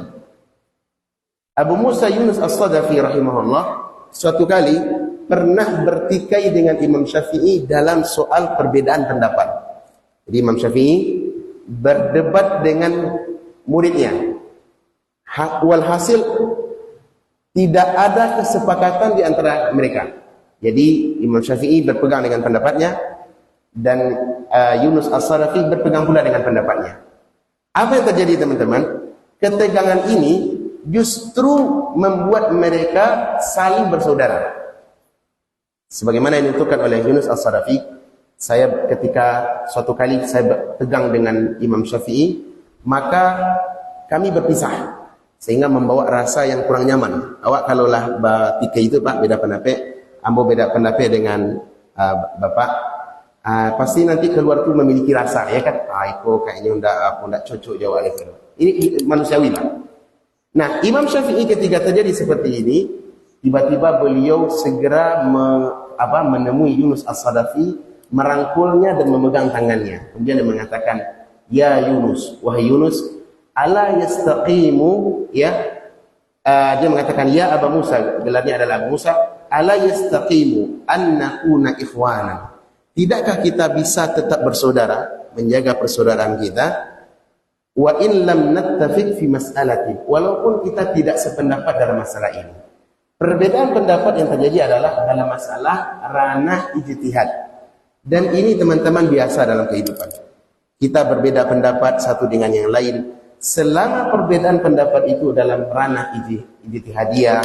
Abu Musa Yunus As-Sadafi rahimahullah suatu kali pernah bertikai dengan Imam Syafi'i dalam soal perbedaan pendapat. Jadi Imam Syafi'i berdebat dengan muridnya. Walhasil tidak ada kesepakatan di antara mereka. Jadi Imam Syafi'i berpegang dengan pendapatnya, dan Yunus As-Sadafi berpegang pula dengan pendapatnya. Apa yang terjadi teman-teman? Ketegangan ini justru membuat mereka saling bersaudara. Sebagaimana yang ditentukan oleh Yunus As-Sadafi, ketika suatu kali saya berpegang dengan Imam Syafi'i, maka kami berpisah sehingga membawa rasa yang kurang nyaman. Awak kalaulah tiga itu Pak beda pendapat, ambo beda pendapat dengan Bapak, pasti nanti keluar tu memiliki rasa, ya kan? Aku kayaknya ndak cocok jawab itu. Ini manusiawi lah. Nah, Imam Syafi'i ketika terjadi seperti ini, tiba-tiba beliau segera menemui Yunus As-Sadafi, merangkulnya dan memegang tangannya. Kemudian dia mengatakan, "Ya Yunus, wahai Yunus, ala yastaqimu," ya. Dia mengatakan, "Ya Abu Musa," gelarnya adalah Abu Musa, "ala yastaqimu an nakuna ikhwanan." Tidakkah kita bisa tetap bersaudara, menjaga persaudaraan kita? Wa in lam nattafiq fi mas'alati, walaupun kita tidak sependapat dalam masalah ini. Perbedaan pendapat yang terjadi adalah dalam masalah ranah ijtihad. Dan ini teman-teman biasa dalam kehidupan. Kita berbeda pendapat satu dengan yang lain, selama perbedaan pendapat itu dalam ranah ijtihadiyah,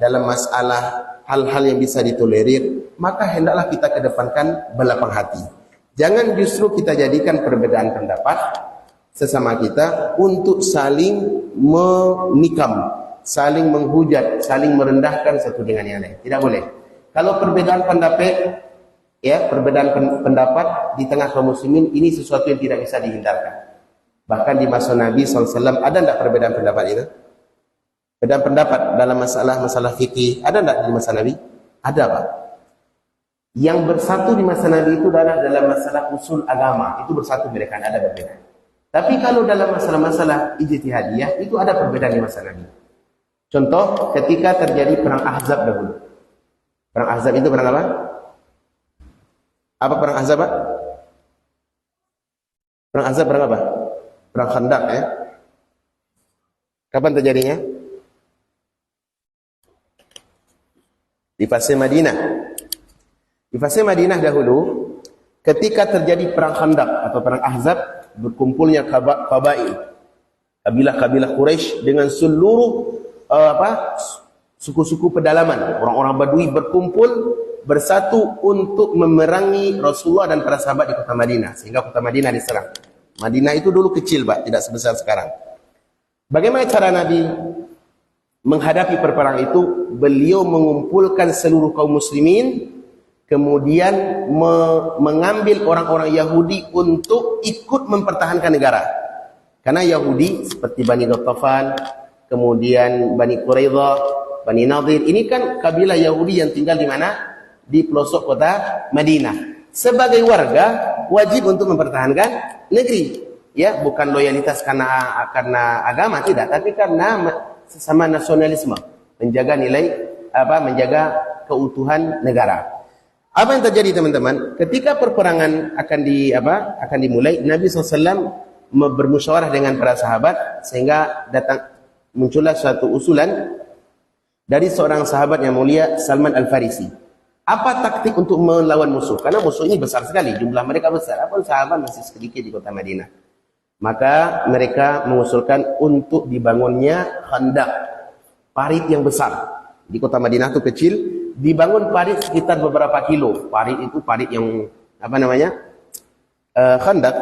dalam masalah hal-hal yang bisa ditolerir, maka hendaklah kita kedepankan belapang hati. Jangan justru kita jadikan perbedaan pendapat sesama kita untuk saling menikam, saling menghujat, saling merendahkan satu dengan yang lain. Tidak boleh. Kalau perbedaan pendapat, ya, perbedaan pendapat di tengah kaum muslimin ini sesuatu yang tidak bisa dihindarkan. Bahkan di masa Nabi SAW ada tidak perbedaan pendapat itu? Perbedaan pendapat dalam masalah fikih ada tidak di masa Nabi? Ada, Pak. Yang bersatu di masa Nabi itu adalah dalam masalah usul agama, itu bersatu mereka, ada berbeda. Tapi kalau dalam masalah ijtihadiyah itu ada perbedaan di masa Nabi. Contoh ketika terjadi perang Ahzab dahulu. Perang Ahzab itu perang apa? Apa perang Ahzab, Pak? Perang Ahzab perang apa? Perang Khandaq, ya. Kapan terjadinya? Di fase Madinah. Di fase Madinah dahulu, ketika terjadi perang Khandaq atau perang Ahzab, berkumpulnya kabail, kabilah-kabilah Quraisy dengan seluruh suku-suku pedalaman, orang-orang Badui berkumpul bersatu untuk memerangi Rasulullah dan para sahabat di kota Madinah, sehingga kota Madinah diserang. Madinah itu dulu kecil, Pak, tidak sebesar sekarang. Bagaimana cara Nabi menghadapi perperang itu? Beliau mengumpulkan seluruh kaum muslimin, kemudian mengambil orang-orang Yahudi untuk ikut mempertahankan negara. Karena Yahudi seperti Bani Ghatafan, kemudian Bani Quraidah, Bani Nadir, ini kan kabilah Yahudi yang tinggal di mana? Di pelosok kota Madinah. Sebagai warga wajib untuk mempertahankan negeri, ya, bukan loyalitas karena agama, tidak, tapi karena sesama nasionalisme, menjaga menjaga keutuhan negara. Apa yang terjadi, teman-teman? Ketika perperangan akan dimulai, Nabi SAW bermusyawarah dengan para sahabat sehingga muncullah suatu usulan dari seorang sahabat yang mulia, Salman Al-Farisi. Apa taktik untuk melawan musuh? Karena musuh ini besar sekali, jumlah mereka besar. Apa sahabat masih sedikit di kota Madinah. Maka mereka mengusulkan untuk dibangunnya khandaq, parit yang besar. Di kota Madinah itu kecil, dibangun parit sekitar beberapa kilo. Parit itu parit yang khandaq,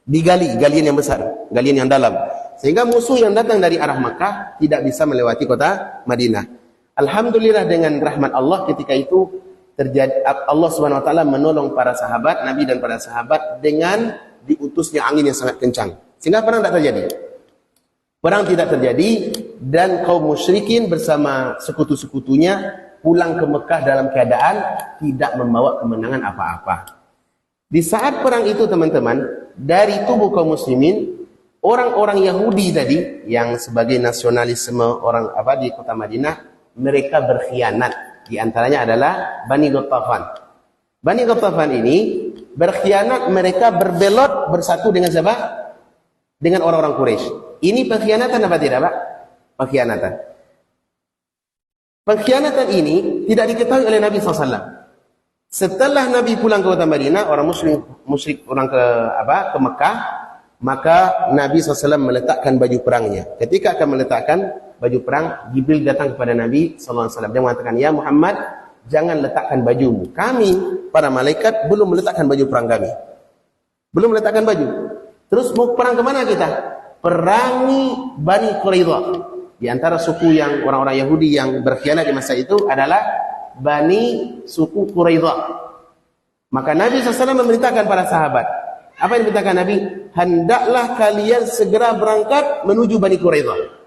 digali, galian yang besar, galian yang dalam. Sehingga musuh yang datang dari arah Makkah tidak bisa melewati kota Madinah. Alhamdulillah dengan rahmat Allah ketika itu terjadi, Allah Subhanahu wa taala menolong para sahabat, Nabi dan para sahabat dengan diutusnya angin yang sangat kencang. Sehingga perang tidak terjadi. Perang tidak terjadi dan kaum musyrikin bersama sekutu-sekutunya pulang ke Mekah dalam keadaan tidak membawa kemenangan apa-apa. Di saat perang itu, teman-teman, dari tubuh kaum muslimin, orang-orang Yahudi tadi yang sebagai nasionalisme orang di kota Madinah, mereka berkhianat. Di antaranya adalah Bani Ghatafan. Bani Ghatafan ini berkhianat, mereka berbelot bersatu dengan siapa? Dengan orang-orang Quraisy. Ini pengkhianatan apa tidak, Pak? Pengkhianatan. Pengkhianatan ini tidak diketahui oleh Nabi SAW. Setelah Nabi pulang ke kota Madinah, orang musyrik orang ke Mekah, maka Nabi SAW meletakkan baju perangnya. Ketika akan meletakkan baju perang, Jibril datang kepada Nabi SAW. Dia mengatakan, "Ya Muhammad, jangan letakkan bajumu. Kami, para malaikat, belum meletakkan baju perang kami. Belum meletakkan baju. Terus mau perang kemana kita? Perangi Bani Quraidah." Di antara suku yang orang-orang Yahudi yang berkhianat di masa itu adalah Bani suku Quraidah. Maka Nabi SAW memerintahkan para sahabat. Apa yang diperintahkan Nabi? Hendaklah kalian segera berangkat menuju Bani Quraidah.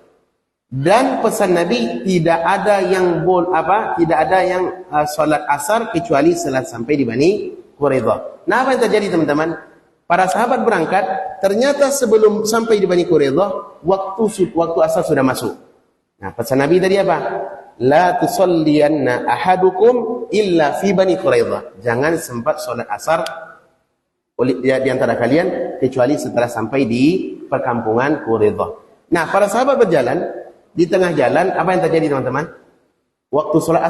Dan pesan Nabi, tidak ada yang salat asar kecuali setelah sampai di Bani Quraidah. Nah, apa yang terjadi, teman-teman? Para sahabat berangkat, ternyata sebelum sampai di Bani Quraidah, waktu asar sudah masuk. Nah, pesan Nabi tadi apa? La tusalliyanna ahadukum illa fi Bani Quraidah. Jangan sempat salat asar di antara kalian kecuali setelah sampai di perkampungan Quraidah. Nah, para sahabat berjalan. Di tengah jalan, apa yang terjadi, teman-teman? Waktu sholat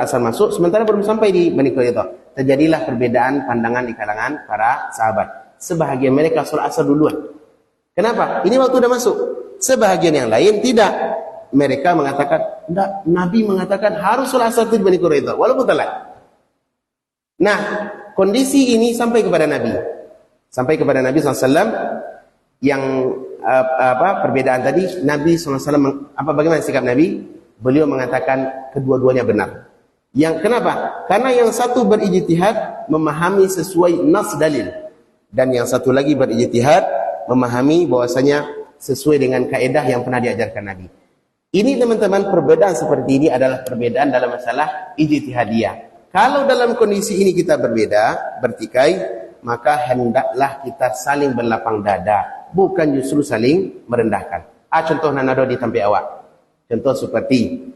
asar masuk. Sementara belum sampai di Bani Quraidah. Terjadilah perbedaan pandangan di kalangan para sahabat. sebahagian mereka sholat asar duluan. Kenapa? Ini waktu udah masuk. Sebahagian yang lain tidak. Mereka mengatakan, enggak, Nabi mengatakan harus sholat asar di Bani Quraidah, walaupun telat. Nah, kondisi ini sampai kepada Nabi. Sampai kepada Nabi SAW, yang perbedaan tadi, Nabi SAW, bagaimana sikap Nabi? Beliau mengatakan kedua-duanya benar. Yang kenapa? Karena yang satu berijtihad memahami sesuai nas dalil, dan yang satu lagi berijtihad memahami bahwasanya sesuai dengan kaedah yang pernah diajarkan Nabi. Ini teman-teman, perbedaan seperti ini adalah perbedaan dalam masalah ijtihadiyah. Kalau dalam kondisi ini kita berbeda, bertikai, maka hendaklah kita saling berlapang dada, bukan justru saling merendahkan. Contoh nanado di tampi awak. Contoh seperti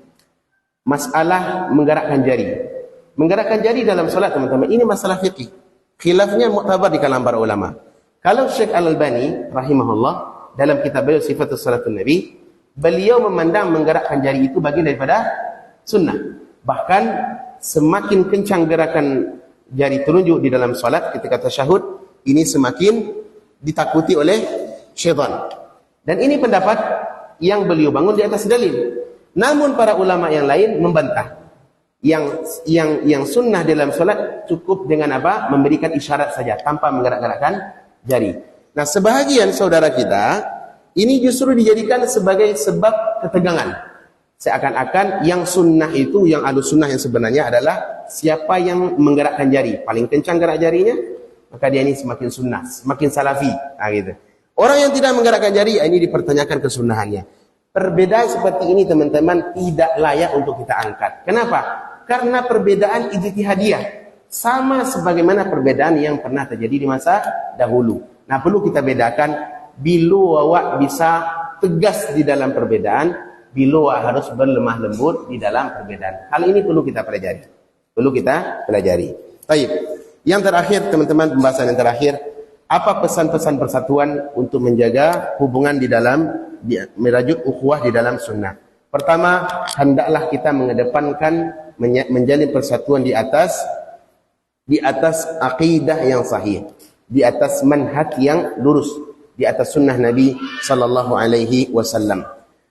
masalah menggerakkan jari. Menggerakkan jari dalam solat, teman-teman, ini masalah fikih. Khilafnya muktabar di kalangan para ulama. Kalau Syekh Al-Albani rahimahullah dalam kitab beliau Sifatus Salatun Nabi, beliau memandang menggerakkan jari itu bagian daripada sunnah. Bahkan semakin kencang gerakan jari telunjuk di dalam solat ketika tasyahud, ini semakin ditakuti oleh syaitan. Dan ini pendapat yang beliau bangun di atas dalil. Namun para ulama yang lain membantah. Yang sunnah dalam solat cukup dengan apa? Memberikan isyarat saja tanpa menggerak-gerakkan jari. Nah, sebahagian saudara kita ini justru dijadikan sebagai sebab ketegangan. Seakan-akan yang sunnah itu, yang ahlus sunnah yang sebenarnya adalah siapa yang menggerakkan jari, paling kencang gerak jarinya, maka dia ini semakin sunnah, semakin salafi. Gitu. Orang yang tidak menggerakkan jari, ini dipertanyakan kesunnahannya. Perbedaan seperti ini, teman-teman, tidak layak untuk kita angkat. Kenapa? Karena perbedaan ijtihadiyah, sama sebagaimana perbedaan yang pernah terjadi di masa dahulu. Nah, perlu kita bedakan, bila awak bisa tegas di dalam perbedaan, bila awak harus berlemah lembut di dalam perbedaan. Hal ini perlu kita pelajari. Perlu kita pelajari. Baik. Yang terakhir, teman-teman, pembahasan yang terakhir, apa pesan-pesan persatuan untuk menjaga hubungan di dalam merajut ukhuwah di dalam sunnah? Pertama, hendaklah kita mengedepankan menjalin persatuan di atas akidah yang sahih, di atas manhaj yang lurus, di atas sunnah Nabi sallallahu alaihi wasallam.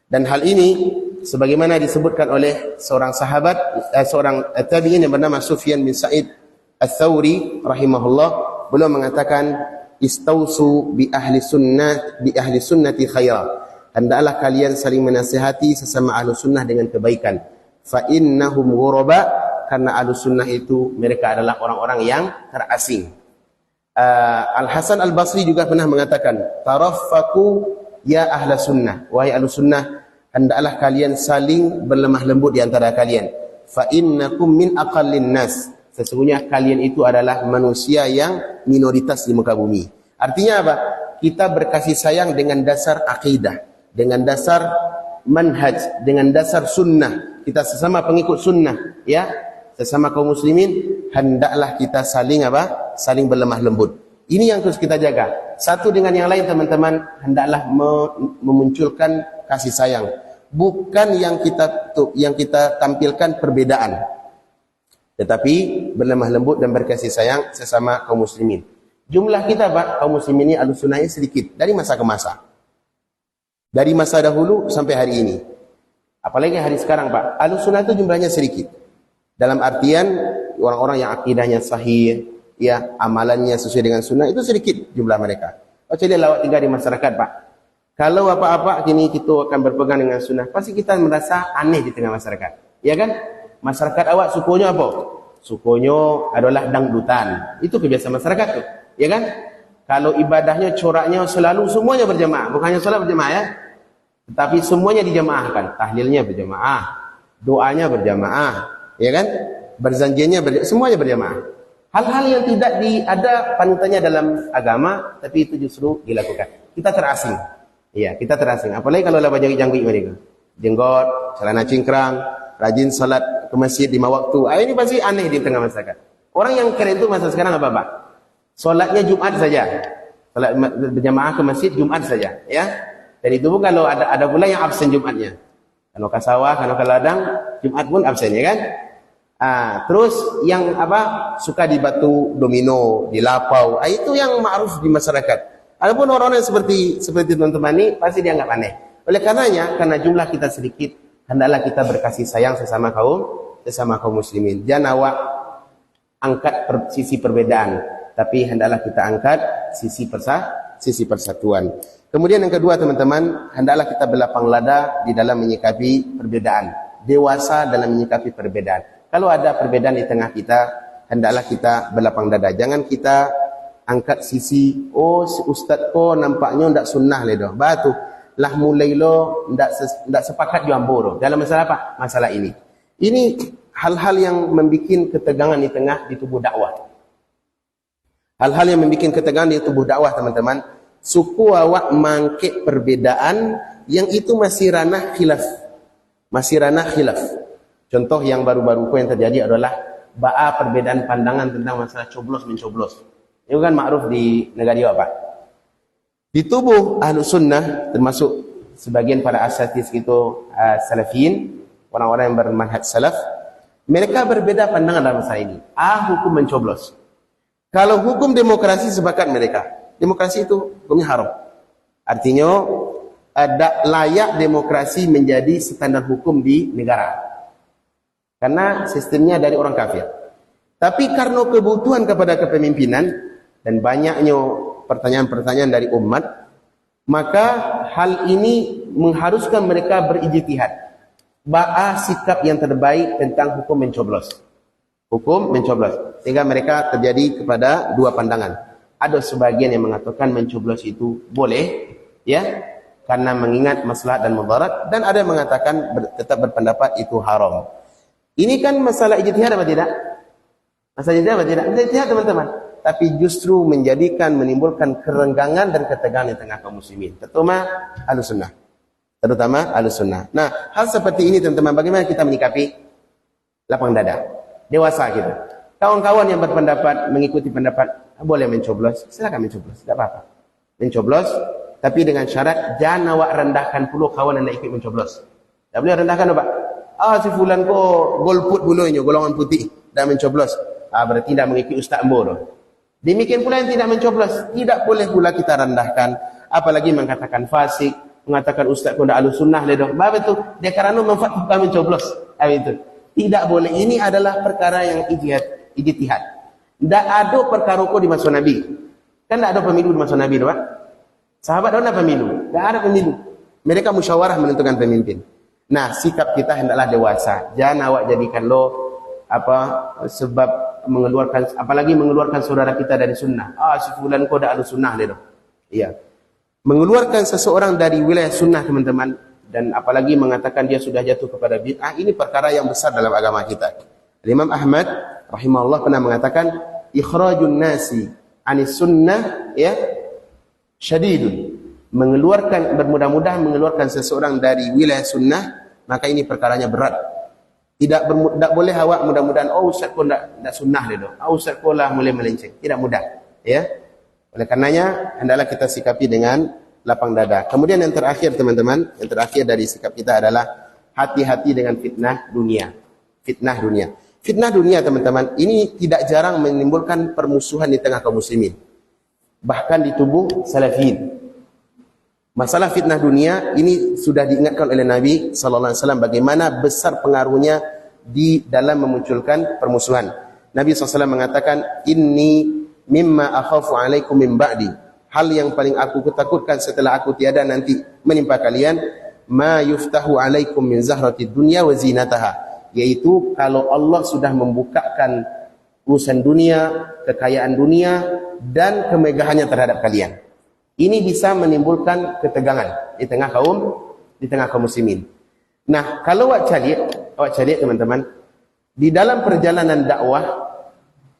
Dan hal ini sebagaimana disebutkan oleh seorang sahabat, seorang tabi'in yang bernama Sufyan bin Sa'id Ats-Tsauri rahimahullah, beliau mengatakan, istausu bi ahli sunnati khaira. Hendaklah kalian saling menasihati sesama ahli sunnah dengan kebaikan. Fa innahum ghuraba, karena ahli sunnah itu mereka adalah orang-orang yang terasing. Al-Hasan Al-Basri juga pernah mengatakan, taraffaku ya ahla sunnah, wahai ahli sunnah, hendaklah kalian saling berlemah lembut di antara kalian. Fa innakum min aqallin nas, sesungguhnya kalian itu adalah manusia yang minoritas di muka bumi. Artinya apa? Kita berkasih sayang dengan dasar akidah, dengan dasar manhaj, dengan dasar sunnah. Kita sesama pengikut sunnah, ya, sesama kaum muslimin, hendaklah kita saling apa? Saling berlemah lembut. Ini yang terus kita jaga. Satu dengan yang lain, teman-teman, hendaklah memunculkan kasih sayang. Bukan yang kita tampilkan perbedaan, tetapi berlemah lembut dan berkasih sayang sesama kaum muslimin. Jumlah kita, Pak, kaum muslimin ini ahlus sunnah sedikit dari masa ke masa. Dari masa dahulu sampai hari ini. Apalagi hari sekarang, Pak, ahlus sunnah itu jumlahnya sedikit. Dalam artian orang-orang yang akidahnya sahih, ya, amalannya sesuai dengan sunnah, itu sedikit jumlah mereka. Coba lawat tinggal di masyarakat, Pak. Kalau apa-apa kini kita akan berpegang dengan sunnah, pasti kita merasa aneh di tengah masyarakat. Ya kan? Masyarakat awak sukunya apa? Sukunya adalah dangdutan. Itu kebiasaan masyarakat tuh. Ya kan? Kalau ibadahnya, coraknya selalu semuanya berjamaah. Bukan hanya salat berjamaah, ya. Tetapi semuanya dijamaahkan. Tahlilnya berjamaah, doanya berjamaah, ya kan? Berzanjinya semuanya berjamaah. Hal-hal yang tidak ada panutannya dalam agama, tapi itu justru dilakukan. Kita terasing. Iya, kita terasing. Apalagi kalau laba janggut mereka. Jenggot, celana cingkrang, rajin salat ke masjid 5 waktu. Ini pasti aneh di tengah masyarakat. Orang yang keren itu masa sekarang apa, Pak? Salatnya Jumat saja. Salat berjamaah ke masjid Jumat saja, ya. Dan itu pun kalau ada pula yang absen Jumatnya. Kalau ke sawah, kalau ke ladang, Jumat pun absen, ya kan? Terus yang apa, suka di batu domino, di lapau, itu yang ma'ruf di masyarakat. Adapun orang-orang yang seperti teman-teman ini pasti dianggap aneh. Oleh karenanya, karena jumlah kita sedikit, hendaklah kita berkasih sayang sesama kaum muslimin. Jangan awak angkat sisi perbedaan, tapi hendaklah kita angkat sisi persatuan. Kemudian yang kedua teman-teman, hendaklah kita berlapang lada di dalam menyikapi perbedaan, dewasa dalam menyikapi perbedaan. Kalau ada perbedaan di tengah kita, hendaklah kita berlapang dada. Jangan kita angkat sisi, si ustaz ko nampaknya ndak sunnah le doh. Batu lah mulai lo ndak sepakat jo ambo dalam masalah apa? Masalah ini. Ini hal-hal yang membuat ketegangan di tengah di tubuh dakwah. Hal-hal yang membuat ketegangan di tubuh dakwah teman-teman. Suku awak mangke perbedaan yang itu masih ranah khilaf. Contoh yang baru-baru yang terjadi adalah perbedaan pandangan tentang masalah coblos-mencoblos. Itu kan ma'ruf di negara apa? Di tubuh Ahlus Sunnah, termasuk sebagian para asatidz itu salafin, orang-orang yang bermanhaj salaf, mereka berbeda pandangan dalam masalah ini. Hukum mencoblos. Kalau hukum demokrasi sepakat mereka, demokrasi itu hukumnya haram. Artinya ada layak demokrasi menjadi standar hukum di negara. Karena sistemnya dari orang kafir. Tapi karena kebutuhan kepada kepemimpinan dan banyaknya pertanyaan-pertanyaan dari umat, maka hal ini mengharuskan mereka berijtihad. Sikap yang terbaik tentang hukum mencoblos. Sehingga mereka terjadi kepada dua pandangan. Ada sebagian yang mengatakan mencoblos itu boleh, ya, karena mengingat maslahat dan mudarat, dan ada yang mengatakan tetap berpendapat itu haram. Ini kan masalah ijtihad apa tidak? Masalah ijtihad apa tidak? Ijtihad teman-teman. Tapi justru menimbulkan kerenggangan dan ketegangan di tengah kaum muslimin. Terutama Ahlus Sunnah. Nah, hal seperti ini teman-teman, bagaimana kita menyikapi? Lapang dada, dewasa gitu. Kawan-kawan yang berpendapat mengikuti pendapat boleh mencoblos, silakan mencoblos, tidak apa-apa. Mencoblos, tapi dengan syarat jangan awak rendahkan puluh kawan yang ikut mencoblos. Tak boleh rendahkan apa? Si fulan ko golput bulunya, golongan putih, dah mencoblos. Berarti tidak mengikuti ustaz ambo. Demikian pula yang tidak mencoblos, tidak boleh pula kita rendahkan, apalagi mengatakan fasik, mengatakan ustaz ko ndak Ahlus Sunnah le doh. Apa itu? Dia karena manfaat bukan mencoblos. Itu. Tidak boleh. Ini adalah perkara yang ijtihad. Tidak ada perkara ko di masa Nabi. Kan tidak ada pemilu di masa Nabi, Pak. Sahabat ada pemilu? Tidak ada pemilu. Mereka musyawarah menentukan pemimpin. Nah, sikap kita hendaklah dewasa. Jangan awak jadikan sebab apalagi mengeluarkan saudara kita dari sunnah. Si fulan ko dak ada sunnah dia. Iya. Mengeluarkan seseorang dari wilayah sunnah teman-teman, dan apalagi mengatakan dia sudah jatuh kepada bid'ah, ini perkara yang besar dalam agama kita. Imam Ahmad rahimahullah pernah mengatakan ikhrajun nasi anis sunnah ya syadidun. Bermudah-mudahan mengeluarkan seseorang dari wilayah sunnah, maka ini perkaranya berat. Tidak boleh awak mudah-mudahan ustaz ko ndak sunnah dia doh. Ustaz ko lah mulai melenceng. Tidak mudah, ya. Oleh karenanya hendaklah kita sikapi dengan lapang dada. Kemudian yang terakhir teman-teman, yang terakhir dari sikap kita adalah hati-hati dengan fitnah dunia. Fitnah dunia teman-teman, ini tidak jarang menimbulkan permusuhan di tengah kaum muslimin. Bahkan di tubuh salafin. Masalah fitnah dunia ini sudah diingatkan oleh Nabi sallallahu alaihi wasallam bagaimana besar pengaruhnya di dalam memunculkan permusuhan. Nabi SAW mengatakan, inni mimma akhafu alaikum min ba'di. Hal yang paling aku ketakutkan setelah aku tiada nanti menimpa kalian, ma yuftahu alaikum min zahratid dunya wa zinataha. Yaitu kalau Allah sudah membukakan urusan dunia, kekayaan dunia dan kemegahannya terhadap kalian. Ini bisa menimbulkan ketegangan di tengah kaum muslimin. Nah, kalau awak cari teman-teman, di dalam perjalanan dakwah,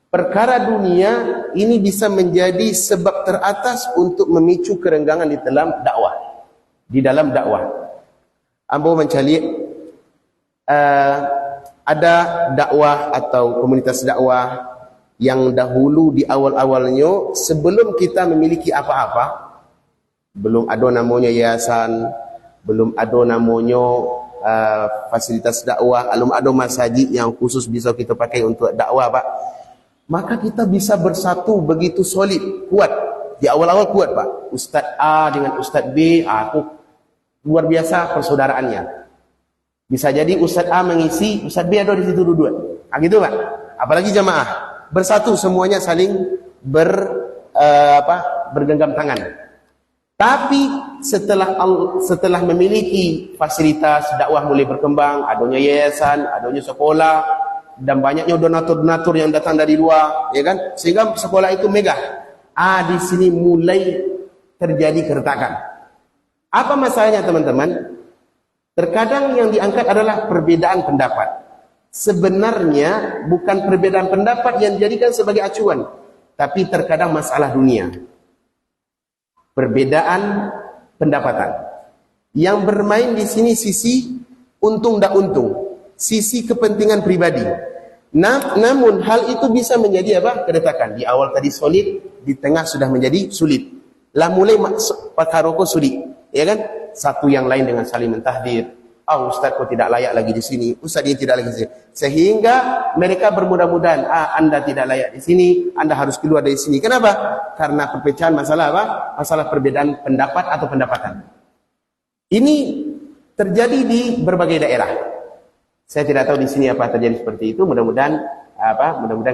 perkara dunia ini bisa menjadi sebab teratas untuk memicu kerenggangan di dalam dakwah. Ambo mencari ada dakwah atau komunitas dakwah yang dahulu di awal-awalnya sebelum kita memiliki apa-apa, belum ada namanya yayasan, belum ada namanya fasilitas dakwah, ada masjid yang khusus bisa kita pakai untuk dakwah, Pak. Maka kita bisa bersatu begitu solid, kuat. Di awal-awal kuat, Pak. Ustaz A dengan Ustaz B, aku luar biasa persaudaraannya. Bisa jadi Ustaz A mengisi, Ustaz B ada di situ dua-dua. Gitu, Pak. Apalagi jamaah. Bersatu semuanya saling bergenggam tangan. Tapi setelah memiliki fasilitas dakwah mulai berkembang, adanya yayasan, adanya sekolah, dan banyaknya donatur-donatur yang datang dari luar, ya kan? Sehingga sekolah itu megah. Di sini mulai terjadi keretakan. Apa masalahnya, teman-teman? Terkadang yang diangkat adalah perbedaan pendapat. Sebenarnya bukan perbedaan pendapat yang dijadikan sebagai acuan, tapi terkadang masalah dunia. Perbedaan pendapatan. Yang bermain di sini sisi untung tak untung, sisi kepentingan pribadi. Namun hal itu bisa menjadi apa? Keretakan. Di awal tadi solid, di tengah sudah menjadi sulit. Lah mulai pakaroko sulit, ya kan? Satu yang lain dengan saling mentahdir. Ustaz kok tidak layak lagi di sini, Ustaz ini tidak lagi di sini. Sehingga mereka bermudah-mudahan, Anda tidak layak di sini, Anda harus keluar dari sini. Kenapa? Karena perpecahan masalah apa? Masalah perbedaan pendapat atau pendapatan. Ini terjadi di berbagai daerah. Saya tidak tahu di sini apa terjadi seperti itu. Mudah-mudahan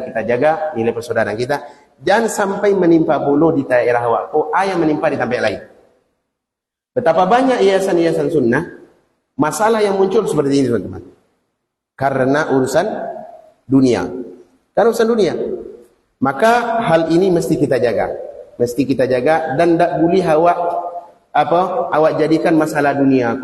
kita jaga nilai persaudaraan kita. Jangan sampai menimpa bulu di daerah Wako, yang menimpa di tempat lain. Betapa banyak yayasan-yayasan sunnah, masalah yang muncul seperti ini, teman-teman. Karena urusan dunia. Karena urusan dunia. Maka hal ini mesti kita jaga. Mesti kita jaga dan tak boleh awak jadikan masalah dunia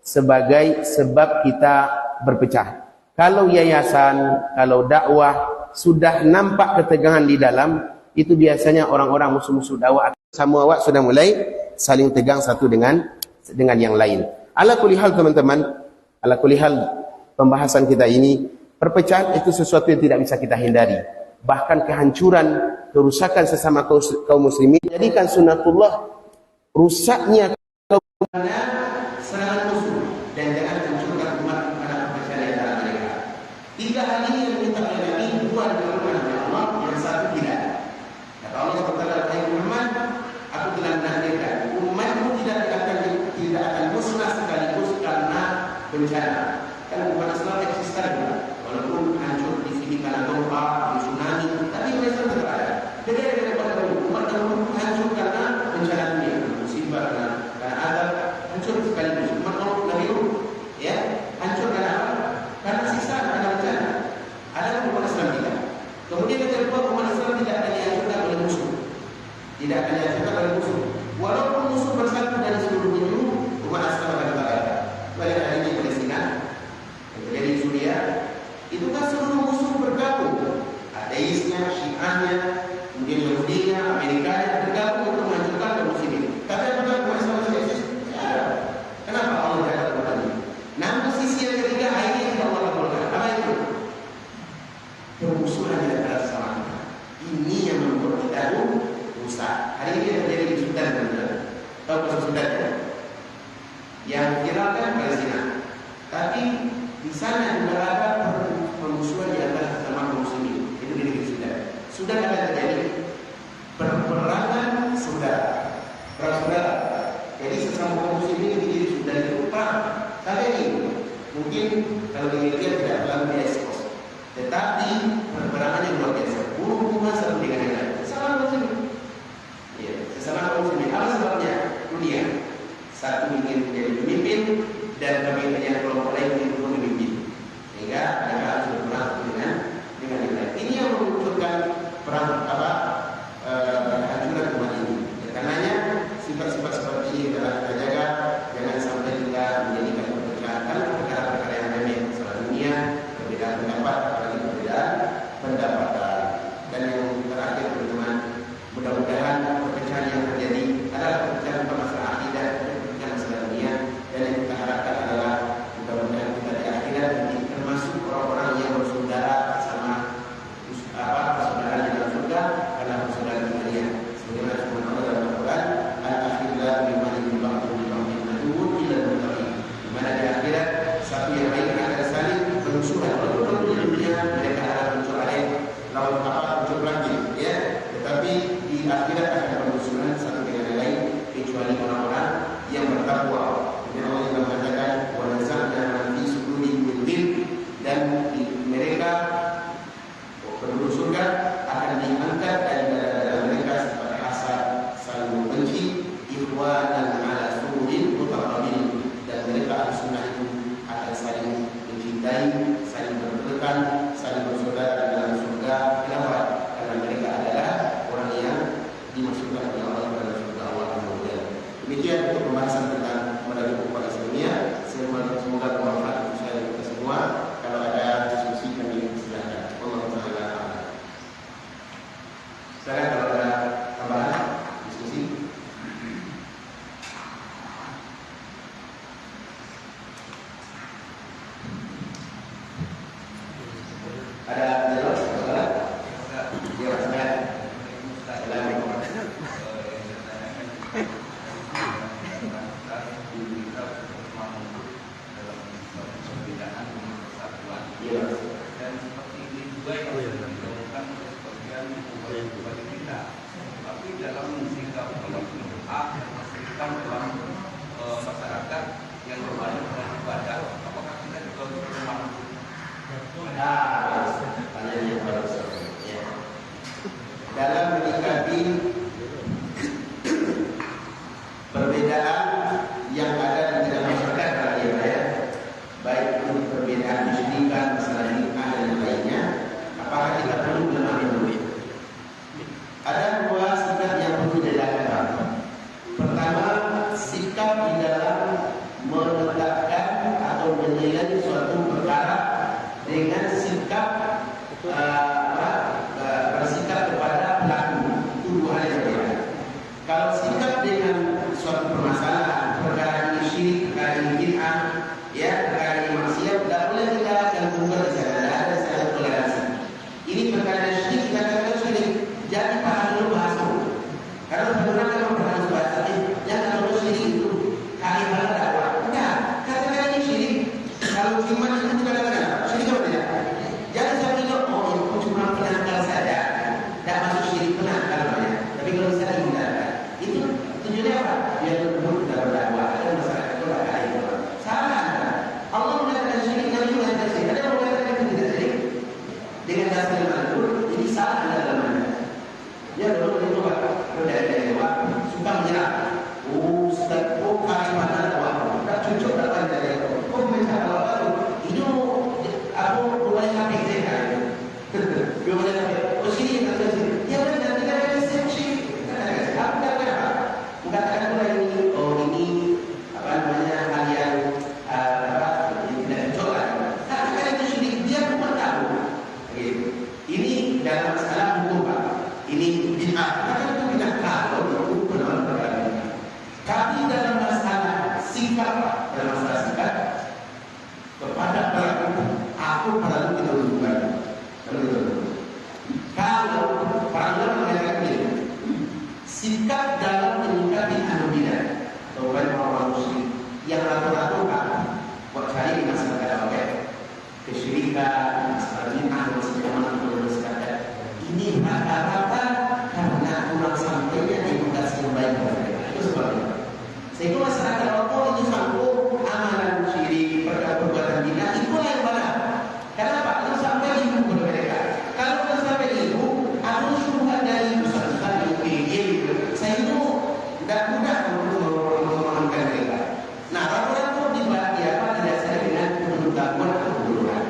sebagai sebab kita berpecah. Kalau yayasan, kalau dakwah sudah nampak ketegangan di dalam, itu biasanya orang-orang musuh-musuh dakwah sama awak sudah mulai saling tegang satu dengan yang lain. Ala kulli hal, teman-teman, ala kulli hal pembahasan kita ini, perpecahan itu sesuatu yang tidak bisa kita hindari. Bahkan kehancuran, kerusakan sesama kaum muslimin, jadikan sunatullah rusaknya kaum serangan musuh dan jangan hancurkan umat karena perpecahan di antara mereka. Tiga hal ini yang kita layani, dua adalah Allah, yang satu tidak. Kata Allah SWT, "Hai Muhammad, aku telah menakdirkan umatmu tidak akan musnah sekaligus karena bencana." Kan umat Islam eksisten, walaupun hancur di sini karena gempa, di tsunami, tapi mereka tetap ada. Beda daripada umat yang hancur karena bencana dunia, musibah, karena azab, hancur sekaligus. Umat Nabi Nuh, ya, hancur karena apa? Karena sisa, karena bencana. Ada umat Islam tidak. Kemudian yang kedua, umat Islam tidak akan dihancurkan oleh musuh. Tidak akan dihancurkan oleh musuh. Walaupun musuh bersatu dari seluruh dunia, umat Islam akan dibatalkan. Sebagai hari ini Palestina, yang terjadi di Suriah, itu kan seluruh musuh bergabung. Ateisnya, Syiahnya, kemudian Yahudinya, Amerikanya bergabung untuk menghancurkan kaum muslimin. Tapi apakah umat Islam masih eksis? Ya. Kenapa Allah jaga umat ini? Namun sisi yang ketiga, ini yang Allah lakukan. Apa itu? Permusuhan di antara sesama kita. Ini yang membuat kita rusak. Hari ini terjadi di Sudan, benar. Tahu kasus Sudan ya? Yang viral kan Palestina. Tapi di sana juga ada permusuhan di antara sesama kaum muslimin. Itu di negeri Sudan. Sudan akan terjadi peperangan saudara, perang saudara. Jadi sesama kaum muslimin di negeri Sudan itu perang. Kali ini mungkin kalau di Indonesia tidak terlalu diekspos, tetapi peperangannya luar biasa. Hubungan satu dengan yang lain. Sesama muslim. Ya, sesama muslim. Apa sebabnya? Dunia. Satu ingin menjadi pemimpin dan pemimpinnya kelompok lain ingin memimpin. Sehingga mereka harus berperang dengan yang lain. Ini yang memunculkan perang kehancuran umat ini. Karenanya sifat-sifat seperti ini adalah kita jaga. Jangan sampai kita menjadikan perpecahan perkara-perkara yang remeh, masalah dunia, perbedaan pendapat, apalagi perbedaan pendapatan. Dan yang terakhir, teman-teman, mudah-mudahan perpecahan yang terjadi adalah perpecahan masalah akidah, perpecahan masalah dunia, dan yang kita harapkan adalah mudah-mudahan untuk pembahasan tentang medali upah Islamiyah. Semoga bermanfaat untuk saya dan kita semua. Kalau ada diskusi kami silakan. Allah Taala. Silakan kalau ada tambahan diskusi. Ada jawab soalan? Ya, silakan. Assalamualaikum. Dan seperti ini juga yang dilakukan oleh sebagian umat kita. Tapi dalam sikap hak yang masihkan dalam masyarakat yang berbanyak dengan ibadah, apakah kita juga bermanfaat? Dalam menyikapi perbedaan yang ada di dalam masyarakat ya, baik itu perbedaan kesyirikan, masalah nikah dan lainnya, apakah kita perlu memahami? Ada dua sikap yang perlu dilakukan. Pertama, sikap di dalam menetapkan atau menilai suatu perkara dengan sikap bersikap kepada pelaku. Itu dua hal yang berbeda. Kalau sikap dengan suatu permasalahan, perkara ini syirik, perkara ini bid'ah, ya, perkara ini maksiat, tidak boleh kita gangguan di sana. Tidak ada saya toleransi. Ini perkara syirik, kita katakan syirik. Jadi paham dulu bahas dulu. Karena benar memang paham bahas tadi. Yang kalau syirik itu kalimat dakwah. Enggak, katakan ini syirik. Kalau iman itu kita katakan syirik apa tidak? Jangan saya bilang, oh itu cuma penangkal saja. Tidak masuk syirik penangkal namanya. Tapi kalau saya tidak, itu tujuannya apa? Biar benar kita berdakwah. Ada masyarakat itu tidak ada itu. Salah. Allah mengatakan syirik, Nabi mengatakan syirik. Ada yang mengatakan itu tidak syirik. Dengan dasar Al-Quran, ini salah dalam mana? Ya dulu itu Pak, dari suka menyerah. Ustaz, kalimat dakwah. Tak cocok dakwah dari itu. Mencari apa itu? Itu aku mulai sampai saya kan. Mulai sampai. Oh sini kata sini. Ya benar tidak ada sesi. Aku katakan apa? Mengatakan mulai ini. Oh ini apa namanya hal yang tidak cocok lagi. Katakan itu syirik. Dia pun tahu. Ini dalam masalah hukum Pak. Ini bid'ah. Katakan itu bid'ah kalau itu benar perkara. Tapi dalam masalah sikap, dalam masalah sikap kepada pelaku, aku perlu kita tunjukkan. Kalau para ulama mengatakan ini, sikap dalam menyikapi anugerah atau orang muslim yang rata-rata buat cari masyarakat apa? Kesyirikan, masalah bid'ah, masalah masyarakat. Ini rata-rata karena kurang sampainya edukasi yang baik kepada mereka. Itu sebabnya. Sehingga masyarakat itu sanggup amalan syirik, perbuatan bid'ah, itulah yang benar. Kenapa? Itu sampai ibu kepada mereka. Kalau tidak sampai ibu, aku syubhat dari ustaz-ustaz itu. Saya itu tidak mudah untuk memahamkan mereka. Nah, orang-orang itu dibagi apa didasari dengan pengetahuan atau kebodohan.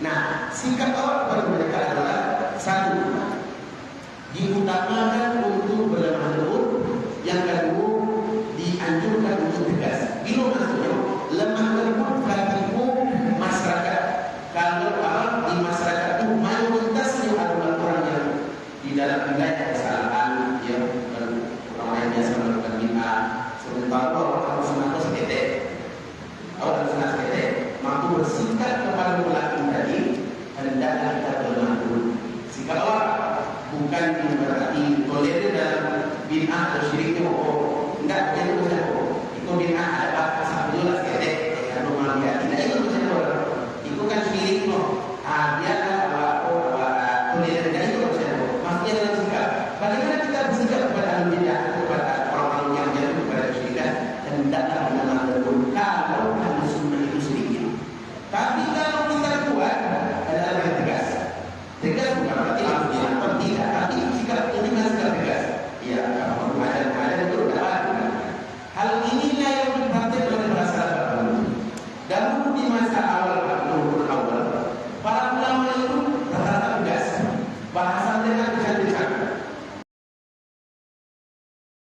Nah, sikap awal kepada mereka adalah satu, diutamakan untuk berlemah lembut. Yang kedua, dianjurkan untuk tegas. Bila maksudnya lemah lembut katibu masyarakat. Kalau di masyarakat itu mayoritasnya adalah orang yang di dalam wilayah kesalahan, yang orang yang biasa melakukan bid'ah. Sementara orang harus mampu seketek, mampu bersikap kepada pelaku tadi, hendaklah kita berlemah lembut. Sikap awal bukan berarti tolerir dalam bid'ah atau syiriknya. Tidak, jadi